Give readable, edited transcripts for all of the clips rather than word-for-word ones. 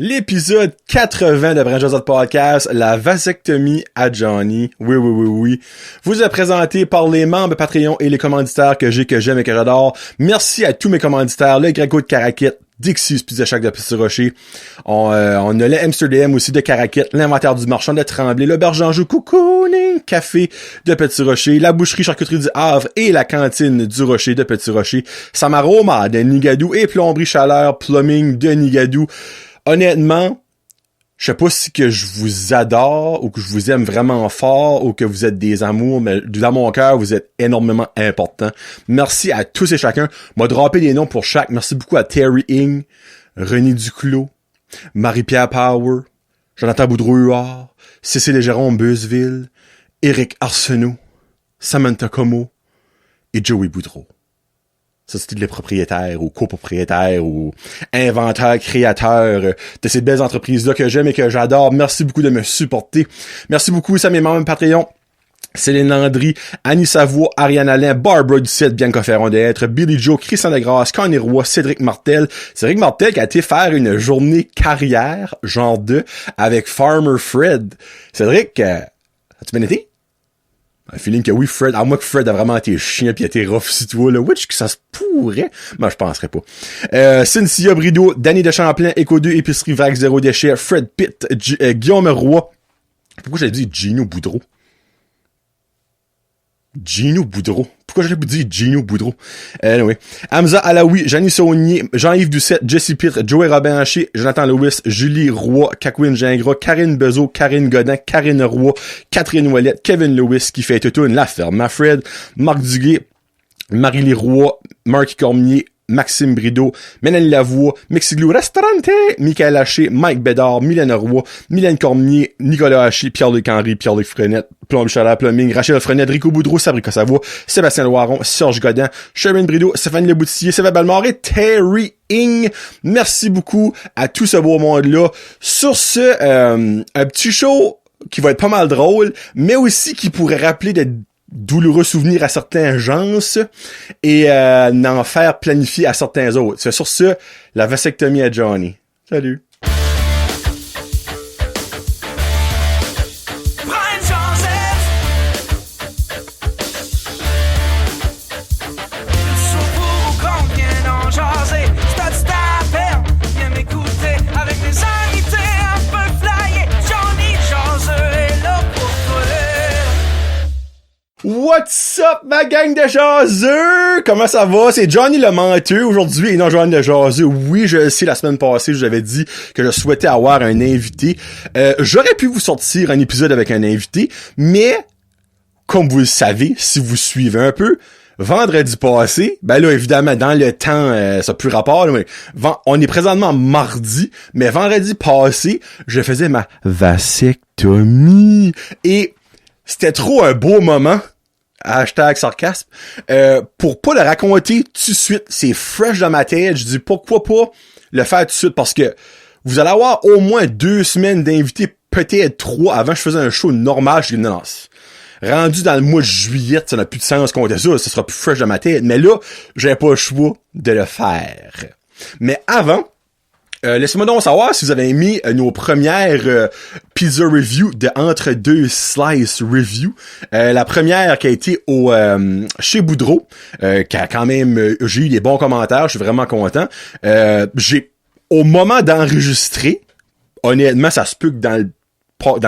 L'épisode 80 de Brand Josette Podcast, la vasectomie à Johnny. Oui. Vous est présenté par les membres Patreon et les commanditaires que j'aime et que j'adore. Merci à tous mes commanditaires, le Greco de Caraquette, Dixie's Pizza Shack de Petit Rocher. On a le Amsterdam aussi de Caraquette, l'inventaire du marchand de Tremblay, le Berge Anjou Cocooning Café de Petit Rocher, la boucherie charcuterie du Havre et la cantine du Rocher de Petit Rocher, Samaroma de Nigadou et Plomberie Chaleur Plumbing de Nigadou. Honnêtement, je sais pas si que je vous adore ou que je vous aime vraiment fort ou que vous êtes des amours, mais dans mon cœur, vous êtes énormément importants. Merci à tous et chacun. M'a droppé des noms pour chaque. Merci beaucoup à Terry Ing, René Duclos, Marie-Pierre Power, Jonathan Boudreau-Huard, Cécile et Jérôme Beuzeville, Éric Arsenault, Samantha Como et Joey Boudreau. Ça, c'était les propriétaires ou copropriétaires ou inventeurs, créateurs de ces belles entreprises-là que j'aime et que j'adore. Merci beaucoup de me supporter. Merci beaucoup aussi à mes membres Patreon. Céline Landry, Annie Savoie, Ariane Alain, Barbara Ducette, Bianca Ferron d'être, Billy Joe, Christian Degrasse, Connie Roy, Cédric Martel. Cédric Martel qui a été faire une journée carrière, genre 2, avec Farmer Fred. Cédric, as-tu bien été? Un feeling que oui, Fred, à moins que Fred a vraiment été chien pis a été rough si tu vois, là, which que ça se pourrait, mais je penserais pas. Cynthia Brideau, Danny de Champlain, Eco 2, Épicerie Vague, Zéro Déchet, Fred Pitt, Guillaume Roy. Pourquoi j'avais dit Gino Boudreau? Gino Boudreau. Pourquoi j'avais dit Gino Boudreau? Anyway. Hamza Alaoui, Janie Saunier, Jean-Yves Doucette, Jesse Pitre, Joey Robin Haché, Jonathan Lewis, Julie Roy, Kakwin Gingras, Karine Bezo, Karine Godin, Karine Roy, Catherine Ouellette, Kevin Lewis, qui fait tout La Ferme, Mafred, Marc Duguay, Marie-Lie Roy, Marc Cormier, Maxime Brideau, Mélanie Lavoie, Mexiglou Restaurante, Michael Haché, Mike Bédard, Mylène Roy, Mylène Cormier, Nicolas Haché, Pierre-Luc Henry, Pierre-Luc Frenette, Plomb Chaleur Plumbing, Rachel Frenette, Rico Boudreau, Sabrica Savoie, Sébastien Loiron, Serge Godin, Sherman Brideau, Stéphanie Leboutillier, Sébastien Balmore et Terry Ing. Merci beaucoup à tout ce beau monde-là. Sur ce, un petit show qui va être pas mal drôle, mais aussi qui pourrait rappeler de douloureux souvenirs à certains gens et n'en faire planifier à certains autres. C'est sur ce, la vasectomie à Johnny. Salut! What's up, ma gang de jaseux? Comment ça va? C'est Johnny le menteux aujourd'hui et non Johnny le jaseux. Oui, je sais, la semaine passée, je vous avais dit que je souhaitais avoir un invité. J'aurais pu vous sortir un épisode avec un invité, mais comme vous le savez, si vous suivez un peu, vendredi passé, ben là, évidemment, dans le temps, ça n'a plus rapport, là, mais on est présentement mardi, mais vendredi passé, je faisais ma vasectomie. Et c'était trop un beau moment, hashtag sarcasme, pour pas le raconter tout de suite. C'est fresh dans ma tête. Je dis pourquoi pas le faire tout de suite, parce que vous allez avoir au moins 2 semaines d'invités, peut-être 3, avant je faisais un show normal. Je dis non, rendu dans le mois de juillet, ça n'a plus de sens qu'on ait ça sera plus fresh dans ma tête. Mais là, j'avais pas le choix de le faire. Mais avant, laissez-moi donc savoir si vous avez aimé nos premières pizza review de Entre deux Slices review. La première qui a été chez Boudreau, qui a quand même j'ai eu des bons commentaires, je suis vraiment content. Au moment d'enregistrer, honnêtement, ça se peut que dans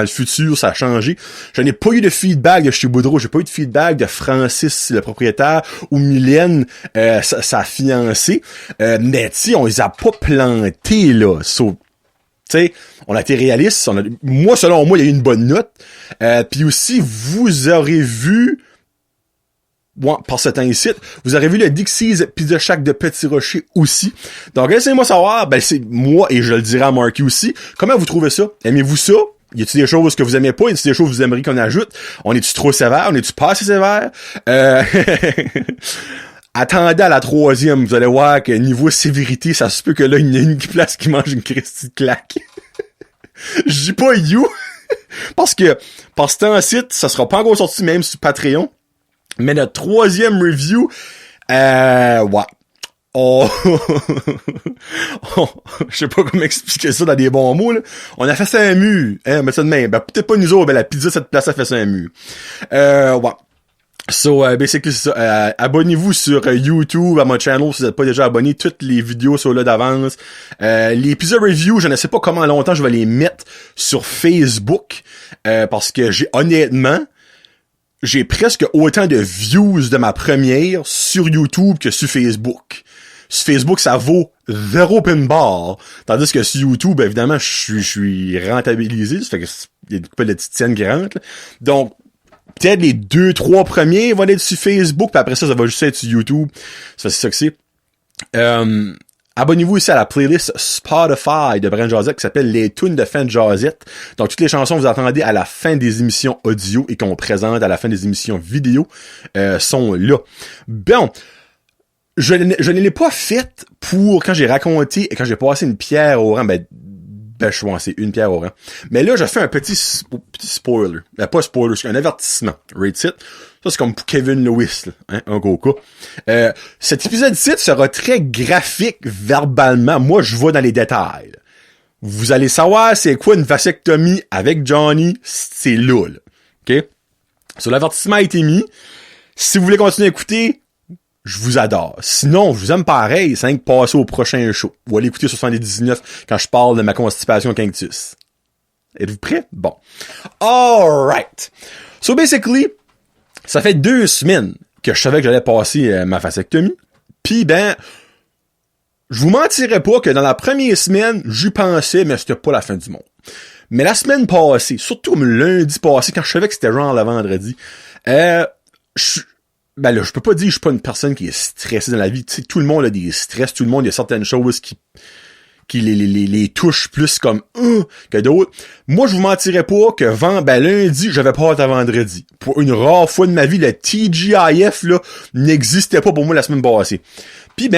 le futur, ça a changé. Je n'ai pas eu de feedback de chez Boudreau. J'ai pas eu de feedback de Francis, le propriétaire, ou Mylène, sa fiancée. Mais tu on les a pas plantés, là. Tu sais, on a été réaliste. Selon moi, il y a eu une bonne note. Puis aussi, vous aurez vu, par ce temps ici, vous aurez vu le Dixie's Pizza Shack de Petit Rocher aussi. Donc, laissez-moi savoir, c'est moi, et je le dirai à Marky aussi. Comment vous trouvez ça? Aimez-vous ça? Y a-t-il des choses que vous aimez pas? Y a-t-il des choses que vous aimeriez qu'on ajoute? On est-tu trop sévère? On est-tu pas assez sévère? Attendez à la 3e, vous allez voir que niveau sévérité, ça se peut que là, il y a une place qui mange une Christie de claque. Je dis pas you! Parce que, par ce temps-ci, ça sera pas encore sorti même sur Patreon. Mais notre 3e review, je sais pas comment expliquer ça dans des bons mots, là. On a fait ça un mur, hein, mais ça de même. Ben, peut-être pas nous autres, ben, la pizza, cette place a fait ça un mur. Ouais. So, basically, c'est ça. Abonnez-vous sur YouTube, à mon channel, si vous n'êtes pas déjà abonné. Toutes les vidéos sont là d'avance. Les épisodes review, je ne sais pas comment longtemps je vais les mettre sur Facebook, parce que honnêtement, j'ai presque autant de views de ma première sur YouTube que sur Facebook. Sur Facebook, ça vaut 0 pinball. Tandis que sur YouTube, évidemment, je suis rentabilisé. Ça fait que il y a pas de petites scènes qui rentrent. Là. Donc, peut-être les 2-3 premiers vont être sur Facebook, puis après ça va juste être sur YouTube. C'est ça que c'est. Abonnez-vous aussi à la playlist Spotify de Brent Josette qui s'appelle Les Tunes de fin de Josette. Donc, toutes les chansons que vous entendez à la fin des émissions audio et qu'on présente à la fin des émissions vidéo sont là. Bon, je ne l'ai pas faite pour quand j'ai raconté et quand j'ai passé une pierre au rang, je suis c'est une pierre au rang. Mais là, je fais un petit spoiler. Pas spoiler, c'est un avertissement. Rate it. Ça, c'est comme pour Kevin Lewis, là, hein, un gros cas. Cet épisode-ci sera très graphique verbalement. Moi, je vais dans les détails. Vous allez savoir c'est quoi une vasectomie avec Johnny. C'est là. OK? So, l'avertissement a été mis. Si vous voulez continuer à écouter, je vous adore. Sinon, je vous aime pareil, c'est rien que passer au prochain show. Ou aller écouter 79 quand je parle de ma constipation Quinctus. Êtes-vous prêts? Bon. Alright. So basically, ça fait 2 semaines que je savais que j'allais passer ma vasectomie. Puis je vous mentirais pas que dans la première semaine, j'y pensais, mais c'était pas la fin du monde. Mais la semaine passée, surtout le lundi passé, quand je savais que c'était genre le vendredi, je peux pas dire que je suis pas une personne qui est stressée dans la vie. Tu sais, tout le monde a des stress, tout le monde, il y a certaines choses qui les touchent plus comme que d'autres. Moi, je vous mentirais pas que lundi, j'avais pas hâte à vendredi. Pour une rare fois de ma vie, le TGIF là n'existait pas pour moi la semaine passée. Puis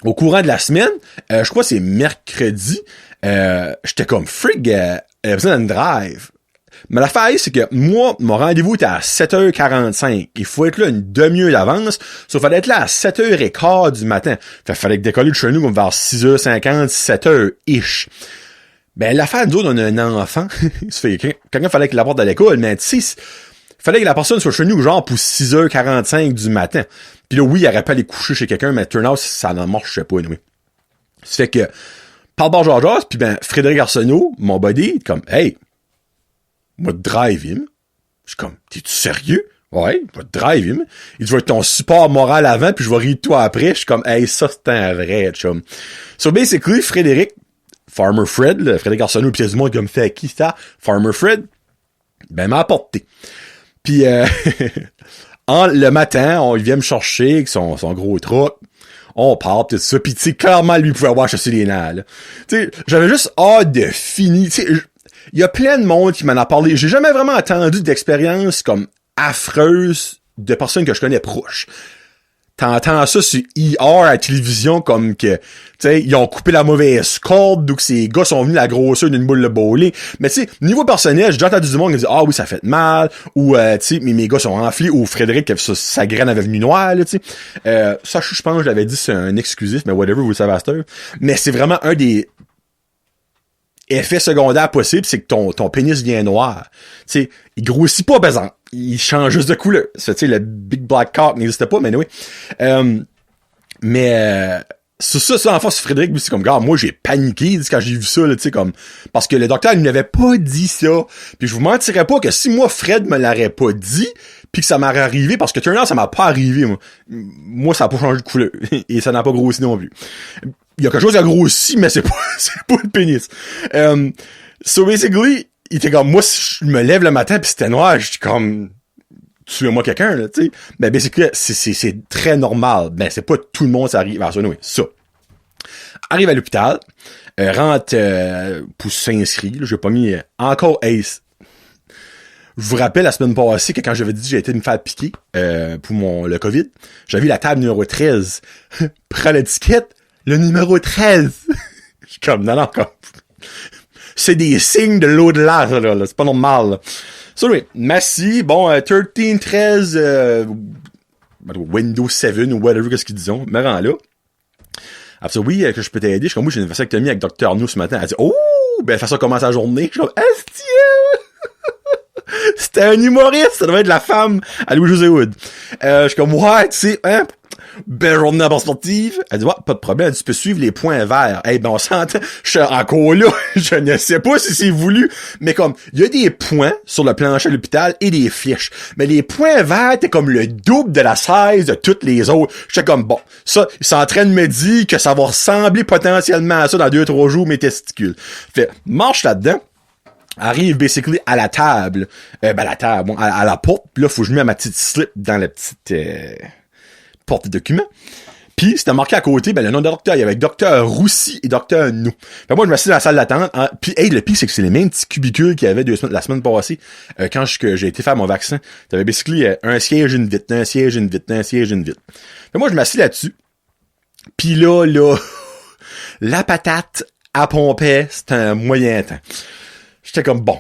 au courant de la semaine, je crois que c'est mercredi, j'étais comme frig, j'avais besoin d'un drive. Mais l'affaire, c'est que moi, mon rendez-vous était à 7h45. Il faut être là une demi-heure d'avance. Sauf fallait être là à 7h15 du matin. Fallait que décoller de chez nous comme vers 6h50, 7h-ish. L'affaire, nous autres, on a un enfant. Ça fait quelqu'un fallait qu'il l'apporte à l'école, mais tu sais, fallait que la personne soit chez nous genre pour 6h45 du matin. Puis là, oui, il aurait pas aller coucher chez quelqu'un, mais turn out, ça n'en marchait pas, oui. Ça fait que, par Georges, puis Frédéric Arsenault, mon buddy, comme, hey, moi, drive him. Je suis comme, t'es-tu sérieux? Ouais, va te drive him. Il dit, je vais être ton support moral avant, puis je vais rire de toi après. Je suis comme, hey, ça, c'est un vrai chum. So, basically, Frédéric, Farmer Fred, là, Frédéric Arsenault, pis il y a du monde qui me fait, qui ça? Farmer Fred, m'a apporté. Puis, le matin, il vient me chercher avec son gros truck. On part, pis tout ça. Pis, tu sais, clairement, lui, il pouvait avoir chassé les nains, là. Tu sais, j'avais juste hâte de finir. Tu sais, il y a plein de monde qui m'en a parlé. J'ai jamais vraiment entendu d'expérience comme affreuse de personnes que je connais proches. T'entends ça sur ER à la télévision comme que, tu sais, ils ont coupé la mauvaise corde ou que ces gars sont venus la grosseur d'une boule de bowling. Mais tu sais, niveau personnel, j'ai déjà entendu du monde qui dit, ah oui, ça fait mal, ou tu sais, mes gars sont enflés, ou Frédéric, sa graine avait venu noire, là, tu sais. Ça, je pense que je l'avais dit, c'est un exclusif, mais whatever, vous le savez à cette heure. Mais c'est vraiment un des effet secondaire possible, c'est que ton pénis devient noir. Tu sais, il grossit pas, exemple. Il change juste de couleur. Tu sais, le Big Black Cock n'existait pas, mais oui. Ça, en face, Frédéric, c'est comme, gars, moi, j'ai paniqué, quand j'ai vu ça, là, tu sais, comme, parce que le docteur, il n'avait pas dit ça. Puis je vous mentirais pas que si moi, Fred me l'aurait pas dit, puis que ça m'aurait arrivé, parce que turn out, ça m'a pas arrivé, moi. Moi, ça a pas changé de couleur. Et ça n'a pas grossi non plus. Il y a quelque chose qui a grossi, mais c'est pas le pénis. So basically, il était comme, moi, si je me lève le matin pis c'était noir, je suis comme, tuez-moi quelqu'un, là, tu sais. Mais basically, c'est très normal. C'est pas tout le monde, ça arrive à ça, oui. Ça. Arrive à l'hôpital, rentre, pour s'inscrire, j'ai pas mis, encore Ace. Je vous rappelle la semaine passée que quand j'avais dit que j'ai été me faire piquer, pour le COVID, j'avais vu la table numéro 13. Prends l'étiquette, le numéro 13. Je suis comme, non, comme, c'est des signes de l'au-delà, là. C'est pas normal, là. So, oui, Massy, bon, 13, Windows 7 ou whatever, qu'est-ce qu'ils disent, me rend là. Elle dit, oui, que je peux t'aider. Je suis comme, oui, j'ai une vasectomie avec Dr. No ce matin. Elle dit, oh, ben, ça commence la journée. Je suis comme, esti! C'était un humoriste, ça devait être la femme à Louis-José Wood. Je suis comme, ouais, tu sais, hein, belle journée d'abord sportive. Elle dit, ouais, pas de problème. Elle dit, tu peux suivre les points verts. Eh ben, on s'entend. Je suis encore là. Je ne sais pas si c'est voulu. Mais comme, il y a des points sur le plancher de l'hôpital et des fiches. Mais les points verts, t'es comme le double de la size de toutes les autres. J'étais comme, bon, ça, ils sont en train de me dire que ça va ressembler potentiellement à ça dans 2-3 jours, mes testicules. Fait, marche là-dedans. Arrive basically à la table. À la porte. Puis là, faut que je mette ma petite slip dans la petite porte de documents. Puis c'était marqué à côté, le nom de docteur. Il y avait Docteur Roussy et Docteur Nou. Fait moi, je me suis dans la salle d'attente. Puis le pire, c'est que c'est les mêmes petits cubicules qu'il y avait la semaine passée, quand j'ai été faire mon vaccin. T'avais basically un siège, une vitre, un siège, une vitre, un siège, une vitre. Fait moi, je m'assis là-dessus. Puis là, la patate à pomper, c'était un moyen temps. J'étais comme, bon,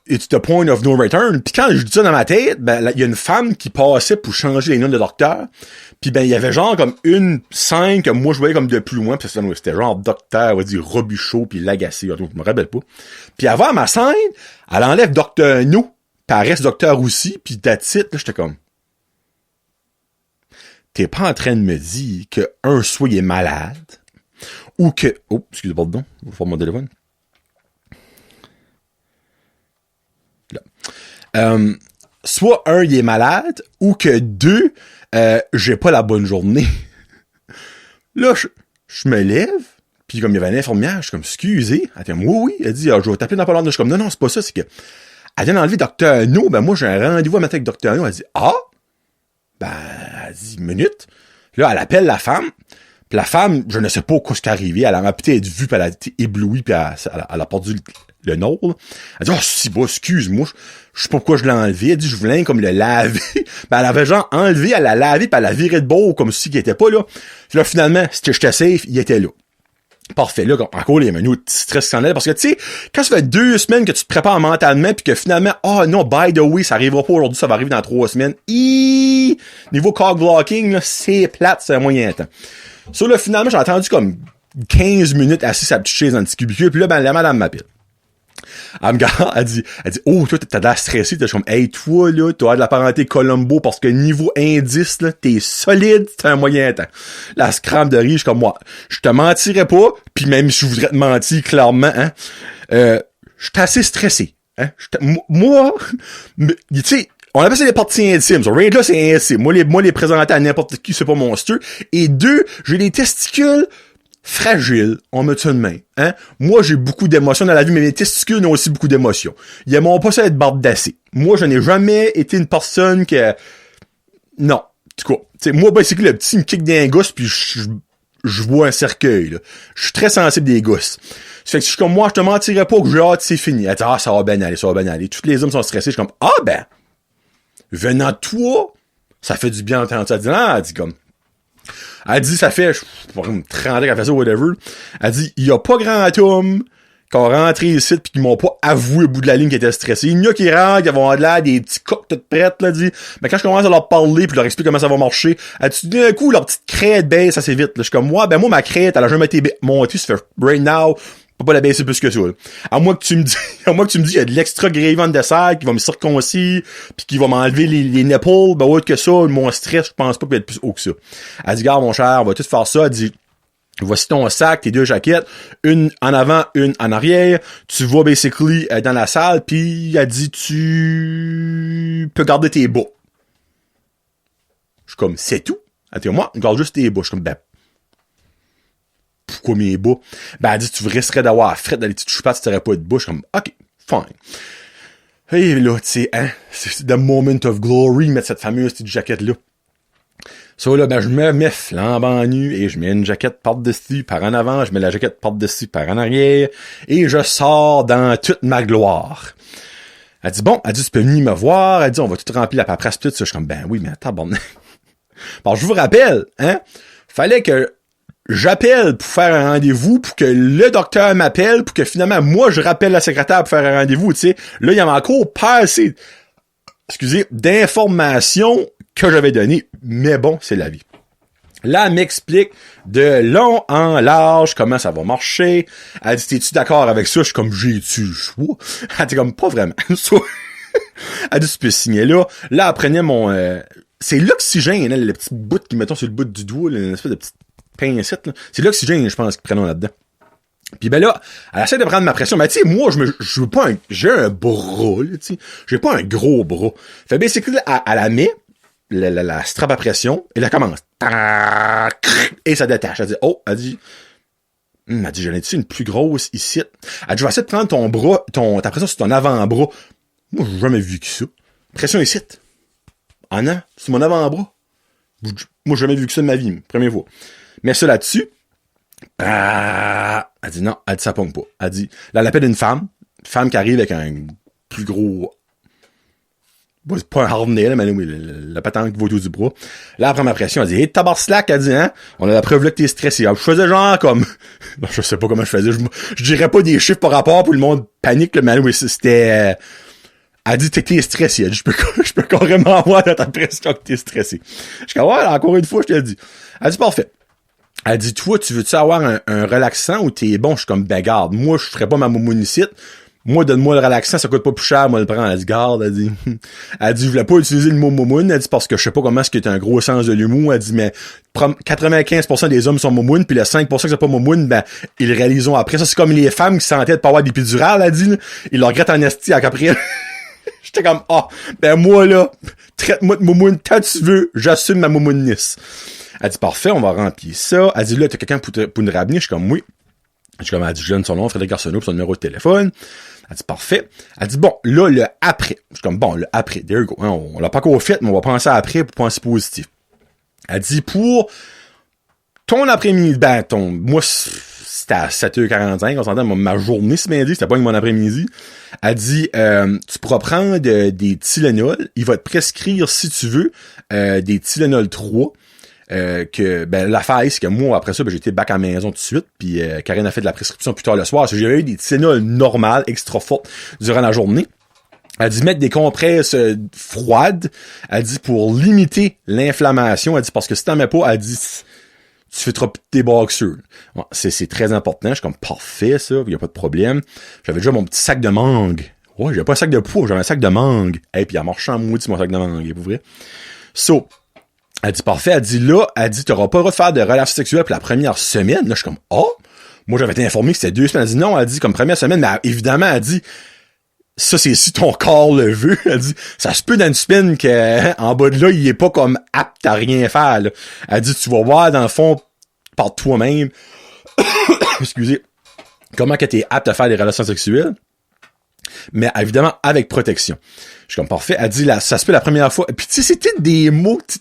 it's the point of no return. Puis quand je dis ça dans ma tête, il y a une femme qui passait pour changer les noms de docteur. Puis il y avait genre comme une scène que moi je voyais comme de plus loin. Puis c'était genre docteur, on va dire Robichaud puis Lagacé. Je me rappelle pas. Puis avant ma scène, elle enlève Docteur No, puis elle reste Docteur aussi, puis that's it. Là, j'étais comme, t'es pas en train de me dire que soit il est malade, ou que, oh, excusez, pardon, je vais faire mon téléphone. Soit il est malade, ou que 2, j'ai pas la bonne journée. Là, je me lève, puis comme il y avait une infirmière, je suis comme, excusez. Elle dit, oui. Elle dit, je vais t'appeler dans pas longtemps. Je suis comme, non, c'est pas ça, c'est que, elle vient d'enlever Dr. No, moi, j'ai un rendez-vous à matin avec Dr. No. Elle dit, elle dit, minute. Là, elle appelle la femme. Puis la femme, je ne sais pas quoi ce qui est arrivé. Elle a peut-être vu, puis elle a été éblouie, puis elle a perdu le nord. Là. Elle dit, si, excuse-moi, je sais pas pourquoi je l'ai enlevé. Elle dit, je voulais comme le laver. Elle avait genre enlevé, elle l'a lavé, puis elle l'a viré de bord, comme si il était pas là. Puis là, finalement, si j'étais safe, il était là. Parfait, là, encore les menus, tu stresses s'en est, parce que tu sais, quand ça fait 2 semaines que tu te prépares mentalement, puis que finalement, non, by the way, ça arrivera pas aujourd'hui, ça va arriver dans 3 semaines. Niveau cog blocking, là, c'est plate, c'est un moyen temps. So là, finalement, j'ai attendu comme 15 minutes assis sa petite chaise dans le petit cubicule, puis là, la madame m'appelle. Elle me regarde, elle dit, oh, toi, t'as l'air stressé, t'es comme, hey, toi, là, t'as de la parenté Colombo, parce que niveau indice, là, t'es solide, c'est un moyen temps. La scramble de rire, je suis comme, moi, je te mentirais pas, puis même si je voudrais te mentir, clairement, hein, je suis assez stressé, hein, moi, tu sais, on appelle ça des parties intimes. Rien que là, c'est intime. Moi, les présenter à n'importe qui, c'est pas monstrueux. Et 2, j'ai des testicules fragiles. On me tient une main. Hein? Moi, j'ai beaucoup d'émotions dans la vie, mais mes testicules ont aussi beaucoup d'émotions. Ils m'ont pas ça être barbe d'acier. Moi, je n'ai jamais été une personne que... Non. En tout cas, tu sais, moi, c'est que le petit me kick d'un gosse, puis je vois un cercueil, là. Je suis très sensible des gosses. Ça fait que je suis comme, moi, je te mentirais pas que j'ai hâte, c'est fini. Elle dit, ça va bien aller, ça va bien aller. Tous les hommes sont stressés. Je suis comme, venant de toi, ça fait du bien d'entendre ça. Elle dit comme... Elle dit, ça fait, je sais pas, 30 ans qu'elle fait ça, whatever. Elle dit, il y a pas grand homme qui ont rentré ici pis qui m'ont pas avoué au bout de la ligne qu'ils étaient stressés. Il y en a qui rentrent, qui vont de l'air des petits coques toutes prêtes, là, dit. Mais quand je commence à leur parler pis leur explique comment ça va marcher, elle dit, d'un coup, leur petite crête baisse assez vite, là. Je suis comme, moi, ma crête, elle a jamais été montée, ça fait right now, pas la baisser plus que ça, là. À moins que tu me dis, il y a de l'extra gravy en dessert qui va me circoncire, pis qui va m'enlever les nipples, autre que ça, mon stress, je pense pas qu'il va être plus haut que ça. Elle dit, garde, mon cher, on va tout faire ça. Elle dit, voici ton sac, tes 2 jaquettes, une en avant, une en arrière. Tu vas basically dans la salle, puis elle dit, tu peux garder tes bas. Je suis comme, c'est tout? Elle dit, moi, garde juste tes bas. Je suis comme, pourquoi mes bas? Elle dit, tu risquerais d'avoir fret dans les petites choupates si t'aurais pas de bouche. Comme, ok, fine. Et là, tu sais, hein, c'est the moment of glory, mettre cette fameuse petite jaquette-là. Ça, là, je me mets flambant nu et je mets une jaquette par-dessus, par en avant, je mets la jaquette par-dessus, par en arrière, et je sors dans toute ma gloire. Elle dit, tu peux venir me voir. Elle dit, on va tout remplir la paperasse, tout ça. Je suis comme, oui, mais attends, bon. Bon, je vous rappelle, hein, fallait que j'appelle pour faire un rendez-vous, pour que le docteur m'appelle, pour que finalement, moi, je rappelle la secrétaire pour faire un rendez-vous, tu sais. Là, il y avait encore pas assez, d'informations que j'avais données, mais bon, c'est la vie. Là, elle m'explique de long en large comment ça va marcher. Elle dit, t'es-tu d'accord avec ça? Je suis comme, j'ai-tu le choix? Elle dit comme, pas vraiment. Elle dit, tu peux signer là. Là, elle prenait mon... c'est l'oxygène, hein, le petit bout qu'ils mettons sur le bout du doigt, là, une espèce de petite pincette. Là. C'est l'oxygène, je pense, qu'ils prennent là-dedans. Puis ben là, elle essaie de prendre ma pression. Mais tu sais, moi, je veux pas j'ai un bras, là, tu sais. J'ai pas un gros bras. Fait basically, elle la met, la strap à pression, et elle commence. Et ça détache. Elle dit, elle dit, j'en ai-tu une plus grosse ici? Elle dit, je vais essayer de prendre ton bras, ta pression sur ton avant-bras. Moi, j'ai jamais vu que ça. Pression ici. Ah non, sur mon avant-bras. Moi, j'ai jamais vu que ça de ma vie, première fois. Mets ça là-dessus. Elle dit non, elle dit ça pogne pas. Elle dit, là, elle appelle une femme qui arrive avec un plus gros, c'est pas un harnais, là, mais oui, la patente qui va autour du bras. Là, après ma pression, elle dit, hey, tabarnak, elle dit, hein, on a la preuve là que t'es stressé. Alors, je faisais genre comme, je sais pas comment je faisais, je dirais pas des chiffres par rapport pour le monde panique, là, mais oui, c'était, elle dit, t'es stressé. Elle dit, je peux carrément voir dans ta pression que t'es stressé. Je dis, ouais, encore une fois, je te le dis. Elle dit, parfait. Elle dit, toi, tu veux-tu avoir un relaxant ou t'es bon? Je suis comme, ben, garde, moi, je ferais pas ma moumonicite. Moi, donne-moi le relaxant, ça coûte pas plus cher, moi, le prendre. Elle dit, garde, elle dit, je voulais pas utiliser le mot moumoune. Elle dit, parce que je sais pas comment est-ce que t'as un gros sens de l'humour. Elle dit, mais 95% des hommes sont moumounes, puis le 5% qui sont pas moumounes, ben, ils le réalisent après. Ça, c'est comme les femmes qui sentaient de pas avoir d'épidurale, elle dit, là. Ils le regrettent en esti après. J'étais comme, ben, moi, là, traite-moi de moumoune quand tu veux, j'assume ma moumounisse. Elle dit, parfait, on va remplir ça. Elle dit, là, t'as quelqu'un pour nous ramener? Je suis comme, oui. Je suis comme, elle dit, je donne son nom, Frédéric Arsenault, puis son numéro de téléphone. Elle dit, parfait. Elle dit, bon, là, le après. Je suis comme, bon, le après, there you go. On l'a pas encore fait, mais on va penser après pour penser positif. Elle dit, pour ton après-midi, moi, c'était à 7h45, on s'entend, ma journée, c'est bien dit, c'était pas mon après-midi. Elle dit, tu pourras prendre des Tylenol. Il va te prescrire, si tu veux, des Tylenol 3. L'affaire, c'est que moi, après ça, j'étais back à la maison tout de suite, puis Karine a fait de la prescription plus tard le soir, parce que j'avais eu des Tylenol normales, extra fortes, durant la journée. Elle dit mettre des compresses froides, elle dit pour limiter l'inflammation, elle dit parce que si t'en mets pas, elle dit tu fais trop tes boxeurs. Bon, c'est très important, je suis comme parfait ça, y a pas de problème. J'avais déjà mon petit sac de mangue. Ouais, j'avais pas un sac de poids, j'avais un sac de mangue. Et puis elle marche en maudit mon sac de mangue, pour vrai. So, elle dit, parfait, elle dit, t'auras pas le droit de faire de relations sexuelles pour la première semaine. Là, je suis comme, moi, j'avais été informé que c'était 2 semaines. Elle dit, non, elle dit, comme première semaine, mais évidemment, elle dit, ça, c'est si ton corps le veut. Elle dit, ça se peut dans une semaine en bas de là, il est pas comme apte à rien faire, là. Elle dit, tu vas voir, dans le fond, par toi-même, excusez, comment que t'es apte à faire des relations sexuelles. Mais évidemment, avec protection. Je suis comme, parfait. Elle dit, là, ça se peut la première fois. Puis tu sais, c'était des mots que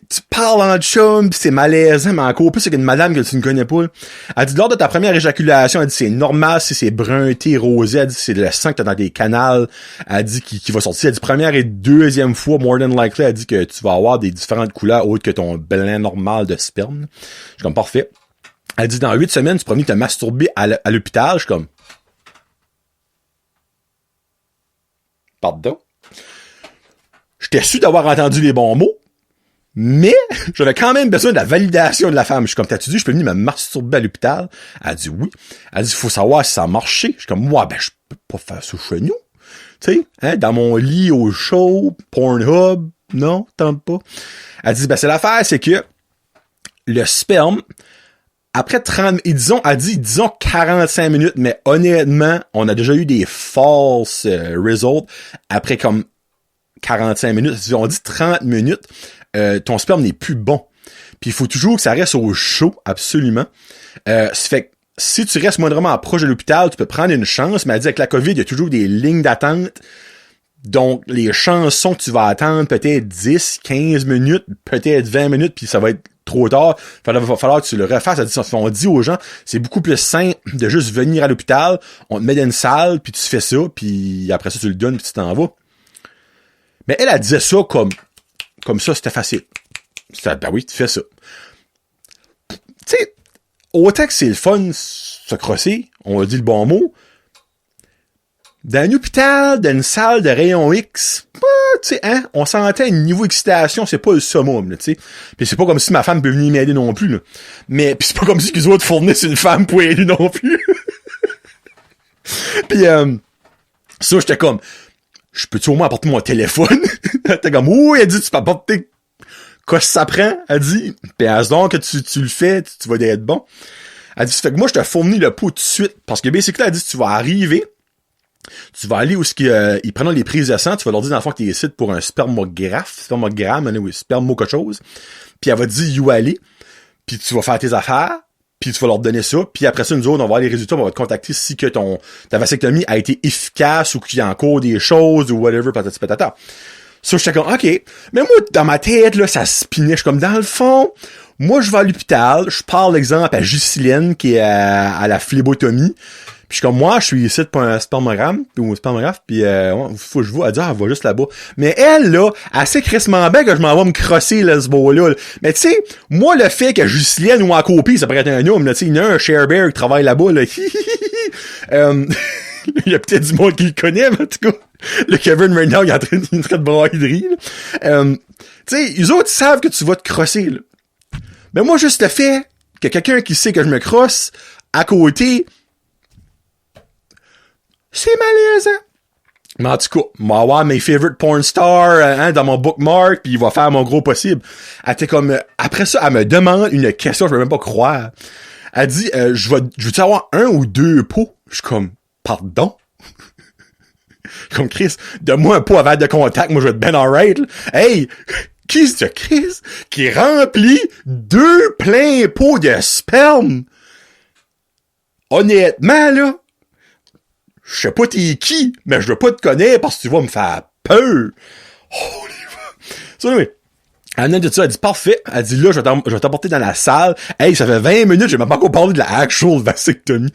tu parles en chum, pis c'est malaisant, mais encore plus, c'est qu'une madame que tu ne connais pas. Elle dit, lors de ta première éjaculation, elle dit, c'est normal si c'est brunté, rosé. Elle dit, c'est le sang que t'as dans tes canals. Elle dit, qui va sortir. Elle dit, première et deuxième fois, more than likely, elle dit que tu vas avoir des différentes couleurs autres que ton blanc normal de sperme. Je suis comme, parfait. Elle dit, dans 8 semaines, tu promis de te masturber à l'hôpital. Je suis comme, pardon? J'étais sûr d'avoir entendu les bons mots. Mais, j'avais quand même besoin de la validation de la femme. Je suis comme, t'as-tu dit, je peux venir me masturber à l'hôpital? Elle dit oui. Elle dit, il faut savoir si ça a marché. Je suis comme, moi, je peux pas faire ça chez nous. Tu sais, hein, dans mon lit au show, Pornhub, non, tente pas. Elle dit, c'est l'affaire, c'est que le sperme, après 30, disons 45 minutes, mais honnêtement, on a déjà eu des false results après comme 45 minutes. Si on dit 30 minutes, ton sperme n'est plus bon. Puis il faut toujours que ça reste au chaud, absolument. Ça fait que si tu restes moindrement proche de l'hôpital, tu peux prendre une chance, mais elle dit avec la COVID, il y a toujours des lignes d'attente. Donc, les chances sont que tu vas attendre peut-être 10, 15 minutes, peut-être 20 minutes, puis ça va être trop tard. Il va falloir que tu le refasses. On dit aux gens, c'est beaucoup plus simple de juste venir à l'hôpital, on te met dans une salle, puis tu fais ça, puis après ça, tu le donnes, puis tu t'en vas. Mais elle disait ça comme ça, c'était facile. Ben oui, tu fais ça. Tu sais, autant que c'est le fun, se crosser, on a dit le bon mot, dans un hôpital, dans une salle de rayon X, tu sais, hein, on s'entend, niveau excitation, c'est pas le summum, là, tu sais. Puis c'est pas comme si ma femme peut venir m'aider non plus, là. Mais, pis c'est pas comme si les autres fournissent une femme pour aider non plus. Puis, ça, j'étais comme, je peux-tu au moins apporter mon téléphone? T'es comme, oui, elle dit, tu peux apporter quoi ça prend? Elle dit, pis à ce donc que tu le fais, tu vas être bon. Elle dit, fait que moi, je te fournis le pot tout de suite. Parce que, basically, elle dit, tu vas arriver, tu vas aller où ils prennent les prises de sang, tu vas leur dire, dans le fond, que t'es ici pour un spermogramme, oui, spermo quelque chose. Puis elle va te dire où aller. Puis tu vas faire tes affaires. Puis tu vas leur donner ça, puis après ça, nous autres, on va voir les résultats, on va te contacter si que ta vasectomie a été efficace ou qu'il y a encore des choses ou whatever, patati patata. Ça, j'étais comme, OK. Mais moi, dans ma tête, là, ça spinait. Je suis comme, dans le fond, moi, je vais à l'hôpital, je parle, exemple, à Justine, qui est à la phlébotomie. Puis je suis comme, moi, je suis ici pour un spermogramme, ou un spermographe, puis faut que je vois, elle dit, elle va juste là-bas. Mais elle, là, elle sait crissement bien que je m'en vais me crosser, là, ce beau-là. Mais tu sais, moi, le fait que Justine ou en copie, ça pourrait être un homme, là, tu sais, il y a un Share Bear qui travaille là-bas, là. Il y a peut-être du monde qui le connaît, mais en tout cas, le Kevin maintenant, il est en train de brailler de rire, tu sais, les autres savent que tu vas te crosser, là. Mais moi, juste le fait que quelqu'un qui sait que je me crosse, à côté, c'est malaisant. Mais en tout cas, moi avoir mes favorite porn stars dans mon bookmark, puis il va faire mon gros possible. Elle était comme, après ça, elle me demande une question, je peux même pas croire. Elle dit, je veux-tu avoir 1 ou 2 pots? Je suis comme, pardon? Comme Chris, donne-moi un pot à verre de contact, moi je vais être ben alright. Hey! Qui c'est ce Chris qui remplit 2 pleins pots de sperme? Honnêtement, là, je sais pas t'es qui, mais je veux pas te connaître parce que tu vas me faire peur. Holy fuck. So, anyway, elle dit ça, elle dit parfait. Elle dit là, je vais t'apporter dans la salle. Hey, ça fait 20 minutes, j'ai même pas encore parlé de la actual vasectomie.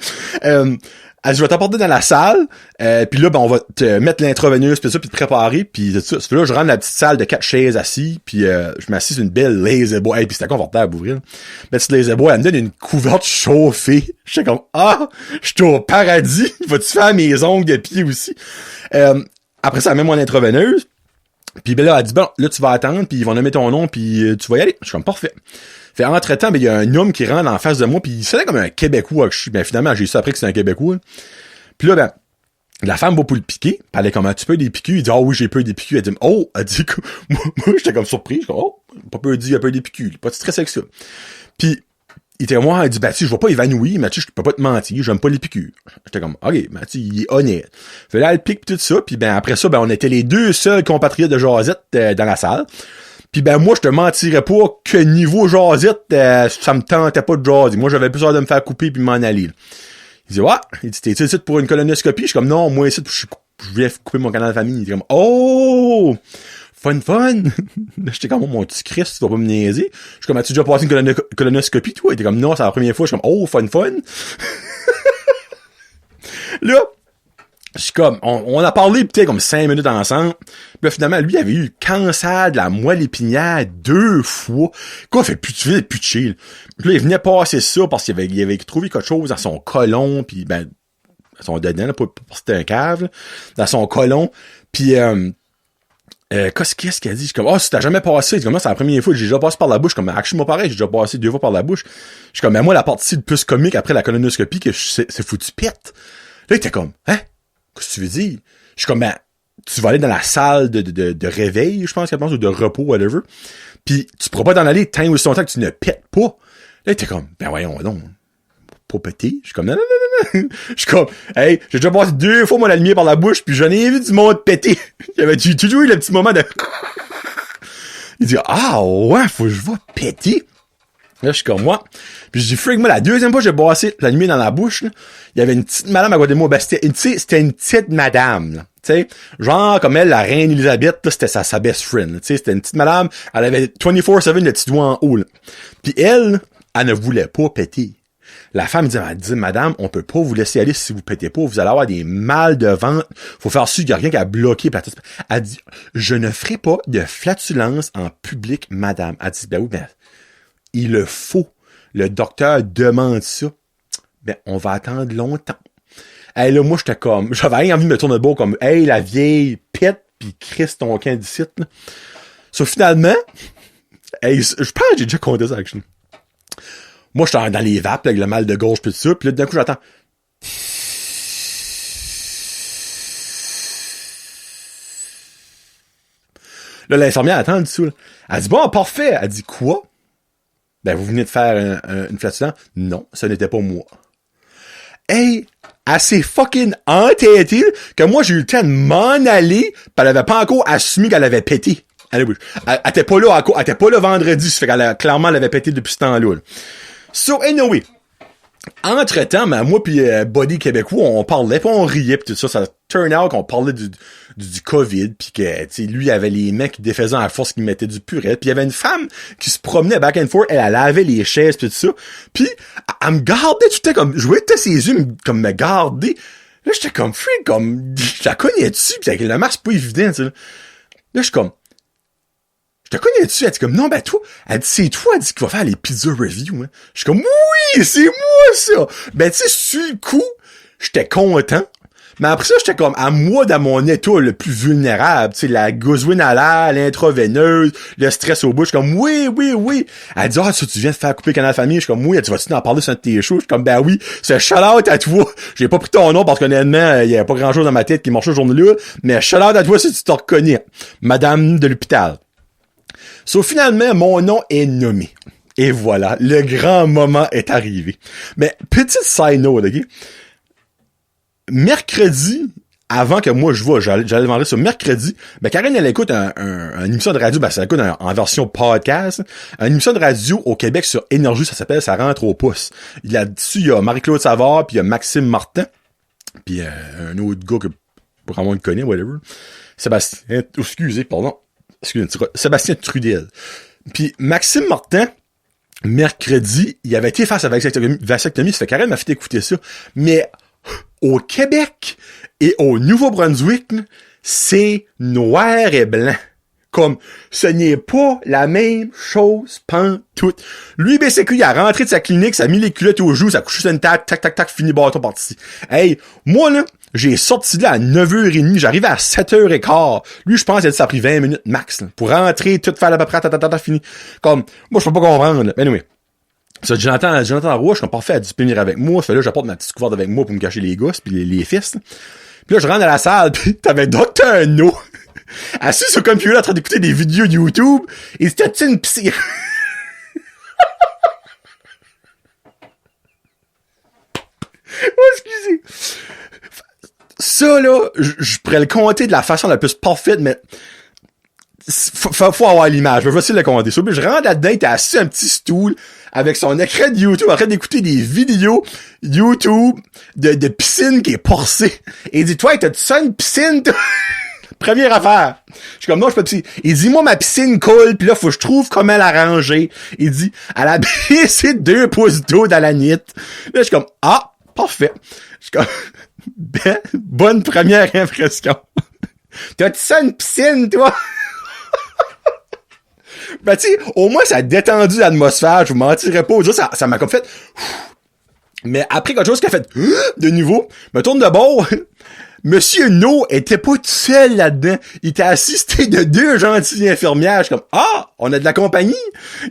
Elle dit, je vais t'apporter dans la salle, puis là, ben, on va te mettre l'intraveineuse, puis ça, puis te préparer, puis tout ça. Là, je rentre dans la petite salle de 4 chaises assis, puis je m'assis sur une belle lazy boy. Hey, puis c'était confortable à ouvrir. Mais cette lazy boy, elle me donne une couverte chauffée. J'étais comme, ah, je suis au paradis. Vas-tu faire mes ongles de pied aussi? Après ça, elle met mon intraveineuse. Puis ben là, elle dit, bon, là, tu vas attendre, puis ils vont nommer ton nom, puis tu vas y aller. Je suis comme, parfait. Fait, entre-temps, ben, il y a un homme qui rentre en face de moi, puis il sonnait comme un Québécois. Ben, finalement, j'ai su après que c'est un Québécois. Puis là, ben, la femme va pour le piquer. Elle est comme, tu peux des piqûres? Il dit, ah oui, j'ai peur des piqûres. Elle dit, oh, elle dit, moi, j'étais comme surpris. Je suis comme, oh, pas peur il y a peur des piqûres. Pas de stress avec ça. Puis, il était moi, il dit, ben, tu je vais pas évanouir, mais tu je peux pas te mentir, j'aime pas les piqûres. J'étais comme, ok, ben, il est honnête. Fait là, elle pique pis tout ça, puis ben, après ça, ben, on était les 2 seuls compatriotes de Josette dans la salle. Puis ben, moi, je te mentirais pas que niveau Josette, ça me tentait pas de jaser. Moi, j'avais plus hâte de me faire couper puis m'en aller. Là. Il dit, ouais, il dit, t'es ici pour une colonoscopie? Je suis comme, non, moi, ici, je voulais couper mon canal de famille. Il dit comme, oh! Fun! J'étais comme, oh, mon petit Christ, tu vas pas me niaiser. Je suis comme, as-tu déjà passé une colonoscopie, toi? Il était comme, non, c'est la première fois. Je suis comme, oh, fun! Là, je suis comme, on a parlé peut-être comme 5 minutes ensemble. Puis là, finalement, lui, il avait eu le cancer de la moelle épinière 2 fois. Quoi, fait plus de chill. Puis là, il venait passer ça parce qu'il avait trouvé quelque chose dans son côlon, puis ben, dans son dedans, là, pas c'était un cave, là, dans son côlon. Puis, qu'est-ce qu'il a dit? Je suis comme, oh, si t'as jamais passé, il dit, comme, c'est la première fois, j'ai déjà passé par la bouche, comme, actually, moi, pareil, j'ai déjà passé 2 fois par la bouche. Je suis comme, mais moi, la partie le plus comique après la colonoscopie, que c'est foutu pète. Là, il était comme, hein? Qu'est-ce que tu veux dire? Je suis comme, ben, tu vas aller dans la salle de réveil, je pense qu'elle pense, ou de repos, whatever. Puis, tu pourras pas t'en aller tant aussi longtemps que tu ne pètes pas. Là, il était comme, ben, voyons donc. Pas péter. Je suis comme, non. Je suis comme, hey, j'ai déjà passé 2 fois mon lumière par la bouche, puis j'en ai vu du monde péter. J'ai toujours eu le petit moment de... Il dit, ah ouais, faut que je vais péter. Là, je suis comme moi. Puis je dis, freak, moi, la deuxième fois que j'ai passé la lumière dans la bouche, là, il y avait une petite madame à Guadeloupe. Ben, c'était une petite madame, là. Tu sais, genre, comme elle, la reine Elisabeth, là, c'était sa best friend, tu sais, c'était une petite madame, elle avait 24/7 le petit doigt en haut, là. Puis elle ne voulait pas péter. La femme dit, madame, on peut pas vous laisser aller si vous pétez pas, vous allez avoir des mal de ventre, faut faire sûr qu'il y a rien qu'à bloquer. Elle dit, je ne ferai pas de flatulence en public, madame. Elle dit, ben oui, ben, il le faut. Le docteur demande ça. Ben, on va attendre longtemps. Hey, là, moi, j'étais comme, j'avais envie de me tourner de bord comme, hey, la vieille, pète pis crisse ton camp d'ici, là. So, finalement, hey, je pense que j'ai déjà compté ça, actually. Moi, j'étais dans les vapes, là, avec le mal de gorge pis tout ça, pis là, d'un coup, j'entends... Là, l'infirmière attend en dessous, là. Elle dit, bon, parfait. Elle dit, quoi? Ben, vous venez de faire une flatulence? Non, ce n'était pas moi. Hey, elle s'est fucking entêtée que moi, j'ai eu le temps de m'en aller, pis elle avait pas encore assumé qu'elle avait pété. Elle était pas là elle était pas là vendredi, ça fait clairement, elle avait pété depuis ce temps-là. Là. So, anyway. Entre-temps, ben, moi pis Buddy Québécois, on parlait, pis on riait pis tout ça. Ça turn out qu'on parlait du COVID, pis que, tu sais, lui, il avait les mains qui défaisaient à force qu'il mettait du purée. Pis il y avait une femme qui se promenait back and forth, elle lavait les chaises pis tout ça. Pis, elle me gardait, tout comme, je voyais tous ses yeux comme me garder. Là, j'étais comme, freak, comme, je la connais-tu? Pis avec le masque, c'est pas évident, tu sais. Là, je suis comme, je te connais-tu? Elle dit comme, non, ben, toi, elle dit, c'est toi, elle dit, qui va faire les pizza reviews, hein. Je suis comme, oui, c'est moi, ça! Ben, tu sais, sur le coup, j'étais content. Mais après ça, j'étais comme, à moi, dans mon état le plus vulnérable, tu sais, la gouzouine à l'air, l'intraveineuse, le stress au bout, je suis comme, oui. Elle dit, ça, tu viens de faire couper Canal Famille? Je suis comme, oui, elle dit, vas-tu en parler sur un de tes shows? Je suis comme, ben oui, c'est shout-out à toi. J'ai pas pris ton nom parce qu'honnêtement, il y avait pas grand-chose dans ma tête qui marchait ce jour-là, mais shout-out à toi si tu te reconnais. Madame de l'hôpital. So, finalement, mon nom est nommé. Et voilà, le grand moment est arrivé. Mais, petite side note, ok? Mercredi, avant que moi je vois, j'allais demander ça, mercredi, ben Karine, elle écoute une émission de radio, ben ça écoute en version podcast, une émission de radio au Québec sur Énergie, ça s'appelle Ça rentre au pouce. Là-dessus, il y a Marie-Claude Savard, puis il y a Maxime Martin, puis un autre gars que probablement on connaît, whatever. Sébastien Trudel. Puis Maxime Martin, mercredi, il avait été face à vasectomie, ça fait Karine m'a fait écouter ça. Mais au Québec et au Nouveau-Brunswick, c'est noir et blanc. Comme, ce n'est pas la même chose pantoute. Lui, BCQ, il a rentré de sa clinique, ça a mis les culottes aux joues, ça a couché sur une table, tac, fini bâton parti. Hey, moi, là, j'ai sorti de là à 9h30, j'arrive à 7h15. Lui, je pense que ça a pris 20 minutes max, là, pour rentrer, tout faire à peu près, fini. Comme, moi, je peux pas comprendre, là. Mais anyway. Ça, Jonathan Roy, je suis parfait à venir avec moi. Ça fait là, j'apporte ma petite couverte avec moi pour me cacher les gosses pis les fils. Puis là, je rentre dans la salle pis t'avais Dr. No assis sur le computer en train d'écouter des vidéos de YouTube. Et c'était une piscine. Oh, excusez. Ça, là, je pourrais le compter de la façon la plus parfaite, mais faut avoir l'image. Je vais essayer de le compter. Je rentre là-dedans, il était assis sur un petit stool avec son écran de YouTube en train d'écouter des vidéos YouTube de piscine qui est porcée. Et il dit, toi, t'as-tu ça une piscine, toi? Première affaire. Je suis comme, non, je suis pas piscine. Il dit, moi, ma piscine coule, pis là, faut que je trouve comment la ranger. Il dit, elle a baissé 2 pouces d'eau dans la nuit. Là, je suis comme, ah, parfait. Je suis comme, ben, bonne première impression. T'as-tu ça une piscine, toi? Ben, tu sais, au moins, ça a détendu l'atmosphère, je vous mentirais pas. Ça m'a comme fait... Mais après, quelque chose qui a fait... De nouveau, me tourne de bord. Monsieur No était pas tout seul là-dedans. Il était assisté de 2 gentilles infirmières. Je suis comme, ah, on a de la compagnie.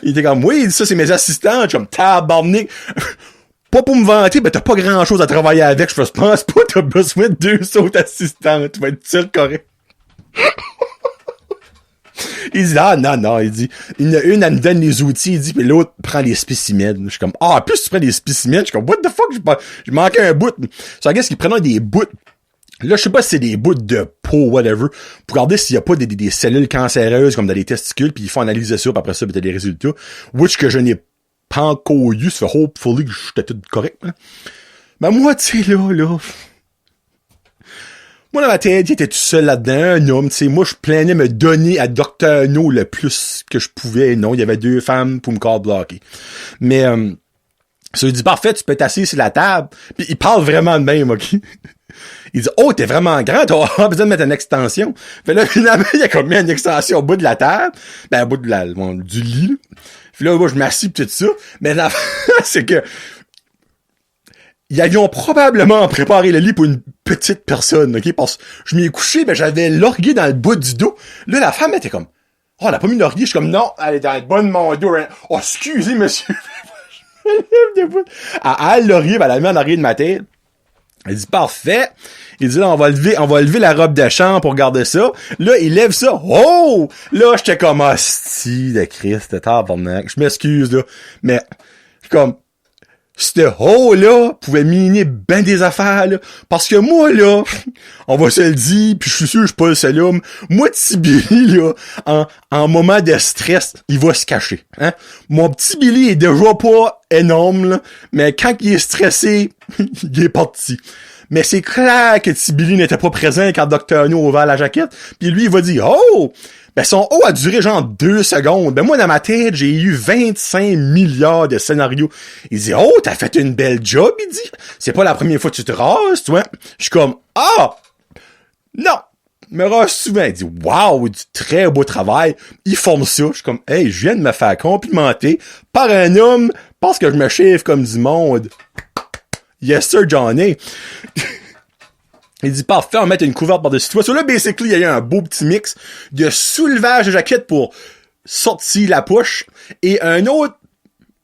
Il était comme, oui, ça, c'est mes assistants. Je suis comme, tabarnak. Pas pour me vanter, ben t'as pas grand-chose à travailler avec. Je pense pas que t'as besoin de 2 autres assistants. Tu vas être seul correct. Il dit, ah, non, il dit, une, elle me donne les outils, il dit, puis l'autre prend les spécimens. Je suis comme, ah, en plus, tu prends des spécimens. Je suis comme, what the fuck, j'ai manqué un bout. Ça, regarde, qu'ils prennent des bouts. Là, je sais pas si c'est des bouts de peau, whatever, pour regarder s'il y a pas des cellules cancéreuses, comme dans les testicules, puis il faut analyser ça, puis après ça, puis t'as des résultats. Which que je n'ai pas encore eu, ça fait hopefully que j'étais tout correct, hein. Mais moi, tu sais, là. Moi, dans ma tête, j'étais tout seul là-dedans, un homme, tu sais. Moi, je planais me donner à Dr. No le plus que je pouvais. Non, il y avait 2 femmes pour me call bloquer. Mais, ça lui dit, parfait, tu peux t'asseoir sur la table. Puis il parle vraiment de même, ok? Il dit, oh, t'es vraiment grand, t'as besoin de mettre une extension. Fait là, finalement, il a comme mis une extension au bout de la table. Ben, au bout de du lit, là. Puis là, moi, je m'assis pis tout ça. Mais la c'est que, ils avions probablement préparé le lit pour une petite personne, ok? Parce que je m'y ai couché, ben j'avais l'oreiller dans le bas du dos. Là, la femme était comme, oh, elle a pas mis l'oreiller. Je suis comme, non, elle est dans le bas de mon dos. Hein. Oh, excusez, monsieur. Je me lève debout. Elle, l'oreiller, ben, elle l'a mis en arrière de ma tête. Elle dit, parfait. Il dit, là, on va lever la robe de chambre pour garder ça. Là, il lève ça. Oh! Là, j'étais comme, hostie de Christ, tabarnak. Je m'excuse, là. Mais, comme, ce haut-là pouvait miner ben des affaires, là. Parce que moi, là, on va se le dire, puis je suis sûr que je suis pas le seul homme. Moi, petit Billy, là, en moment de stress, il va se cacher, hein. Mon petit Billy est déjà pas énorme, là, mais quand il est stressé, il est parti. Mais c'est clair que petit Billy n'était pas présent quand Dr. No a ouvert la jaquette, puis lui, il va dire, oh! Ben, son haut a duré genre 2 secondes. Ben, moi, dans ma tête, j'ai eu 25 milliards de scénarios. Il dit, oh, t'as fait une belle job, il dit. C'est pas la première fois que tu te rases, toi. Je suis comme, ah! Non! Me rase souvent. Il dit, wow, du très beau travail. Il forme ça. Je suis comme, hey, je viens de me faire complimenter par un homme parce que je me chiffre comme du monde. Yes, sir, Johnny. Il dit, parfait, on va mettre une couverte par-dessus toi. Sur là, basically, il y a eu un beau petit mix de soulevage de jaquette pour sortir la poche et un autre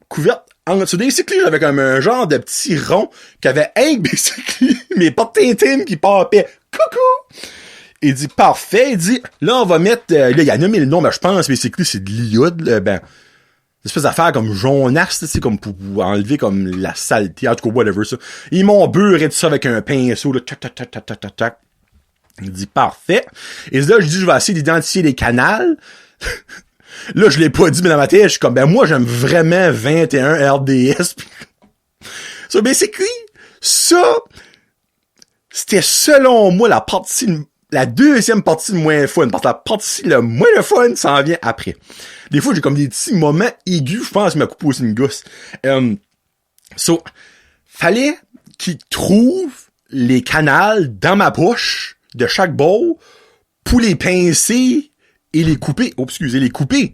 couverte en dessous. Basically, j'avais comme un genre de petit rond qui avait basically, mes portes intimes qui papaient. Coucou! Il dit, parfait. Il dit, là, on va mettre, là, il a nommé le nom, mais je pense, basically, c'est de l'iode, ben, une espèce d'affaire comme jaunasse, tu sais, comme pour enlever comme la saleté, en tout cas, whatever, ça. Ils m'ont beurré tout ça avec un pinceau, là, tac, tac, tac, tac, tac, tac, tac. Il dit, parfait. Et là, je dis, je vais essayer d'identifier les canals. Là, je l'ai pas dit, mais dans ma tête, je suis comme, ben, moi, j'aime vraiment 21 RDS. So, basically, ça, c'était selon moi la deuxième partie le moins fun, parce que la partie le moins le fun, ça en vient après. Des fois, j'ai comme des petits moments aigus, je pense, m'a coupé aussi une gosse. Fallait qu'il trouve les canals dans ma poche de chaque bowl pour les pincer et les couper. Oh, excusez, les couper.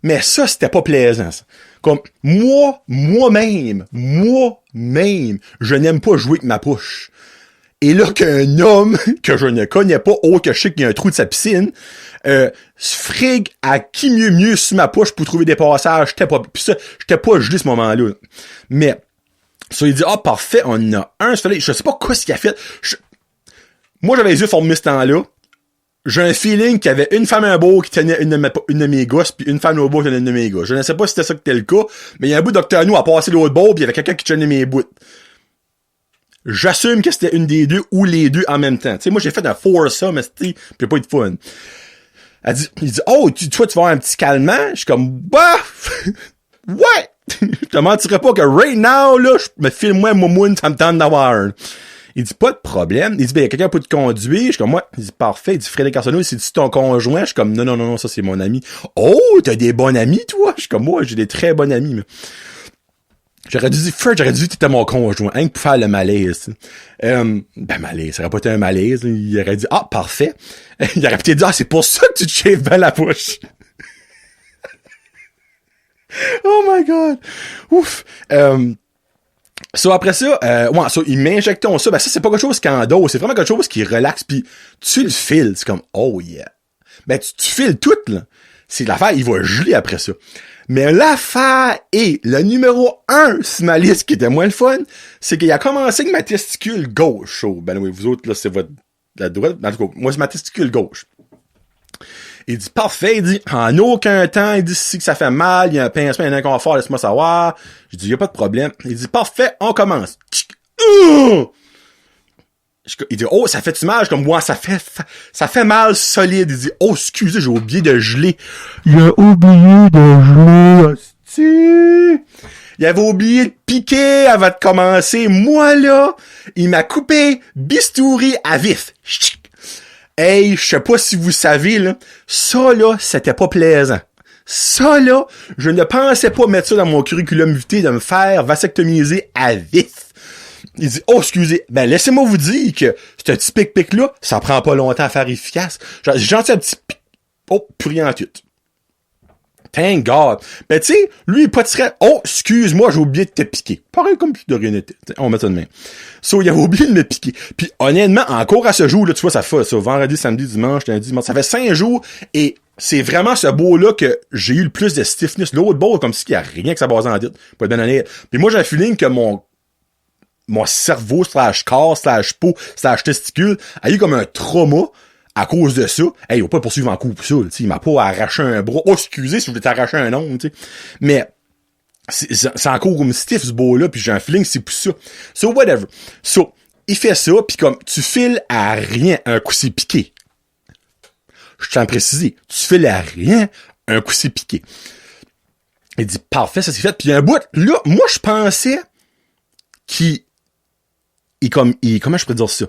Mais ça, c'était pas plaisant, ça. Comme, moi-même, je n'aime pas jouer avec ma poche. Et là, qu'un homme que je ne connais pas, autre que je sais qu'il y a un trou de sa piscine, se frigue à qui mieux sur ma poche pour trouver des passages. J'étais pas gelé ce moment-là. Mais, ça, il dit, ah, parfait, on en a un. Je sais pas quoi ce qu'il a fait. Moi, j'avais les yeux formés ce temps-là. J'ai un feeling qu'il y avait une femme à un beau qui tenait une de mes gosses, puis une femme au beau qui tenait une de mes gosses. Je ne sais pas si c'était ça que c'était le cas, mais il y a un bout de Dr. No à passer l'autre beau, puis il y avait quelqu'un qui tenait mes bouts. J'assume que c'était une des deux ou les deux en même temps. Tu sais, moi, j'ai fait un foursome, mais c'était, puis pas eu de fun. Il dit, oh, toi, tu vas avoir un petit calmant? Je suis comme, bah, ouais! Je te mentirais pas que right now, là, je me filme moi, moumoune, ça me tente d'avoir un. Il dit, pas de problème. Il dit, ben, il y a quelqu'un pour te conduire. Je suis comme, ouais. Il dit, parfait. Il dit, Frédéric Arsenault, c'est-tu ton conjoint? Je suis comme, non, ça, c'est mon ami. Oh, t'as des bons amis, toi? Je suis comme, moi, j'ai des très bons amis, mais. J'aurais dû dire, Fred, t'étais mon conjoint, hein, pour faire le malaise. Malaise, ça aurait pas été un malaise. Il aurait dit, ah, parfait. Il aurait peut-être dit, ah, c'est pour ça que tu te chèves bien la bouche. Oh my god. Ouf. Après ça, il m'injecte ça. Ben, ça, c'est pas quelque chose qui endosse. C'est vraiment quelque chose qui relaxe, puis tu le files. C'est comme, oh yeah. Ben, tu files tout, là. C'est l'affaire, il va geler après ça. Mais l'affaire est, le numéro 1 sur ma liste qui était moins le fun, c'est qu'il a commencé avec ma testicule gauche. Oh, ben oui, vous autres, là, c'est votre, la droite. En tout cas, moi, c'est ma testicule gauche. Il dit, parfait, il dit, en aucun temps, il dit, si que ça fait mal, il y a un pincement, il y a un inconfort, laisse-moi savoir. Je dis, il y a pas de problème. Il dit, parfait, on commence. Il dit, oh, ça fait-tu mal? Je suis comme, moi, ça fait mal solide. Il dit, oh, excusez, j'ai oublié de geler. Il a oublié de geler, hostie. Il avait oublié de piquer avant de commencer. Moi, là, il m'a coupé bistouri à vif. Hey, je sais pas si vous savez, là, ça, là, c'était pas plaisant. Ça, là, je ne pensais pas mettre ça dans mon curriculum vitae de me faire vasectomiser à vif. Il dit, oh, excusez, ben, laissez-moi vous dire que ce petit pic-pic-là, ça prend pas longtemps à faire efficace. J'ai gentil un petit pic. Oh, plus rien en tout. Thank God. Ben, tu sais, lui, il potisserait, oh, excuse-moi, j'ai oublié de te piquer. Pareil comme si de rien n'était. On met ça de même. So, il avait oublié de me piquer. Puis, honnêtement, encore à ce jour, là, tu vois, ça fait ça. Vendredi, samedi, dimanche, lundi, dimanche. Ça fait 5 jours et c'est vraiment ce beau-là que j'ai eu le plus de stiffness. L'autre beau, comme si il y a rien que ça base en dit. Pas de bien honnête. Puis moi, j'ai un feeling que mon cerveau, / corps, / peau, / testicule, a eu comme un trauma à cause de ça. Hey, il va pas poursuivre en coup pour ça, tu il m'a pas arraché un bras. Oh, excusez si je voulais t'arracher un ongle, tu sais. Mais, c'est encore comme stiff, ce beau-là, puis j'ai un feeling que c'est pour ça. So, whatever. So, il fait ça, puis comme, tu files à rien, un coup c'est piqué. Je tiens à préciser, tu files à rien, un coup c'est piqué. Il dit, parfait, ça c'est fait. Puis un bout, là, moi, je pensais comment je pourrais dire ça?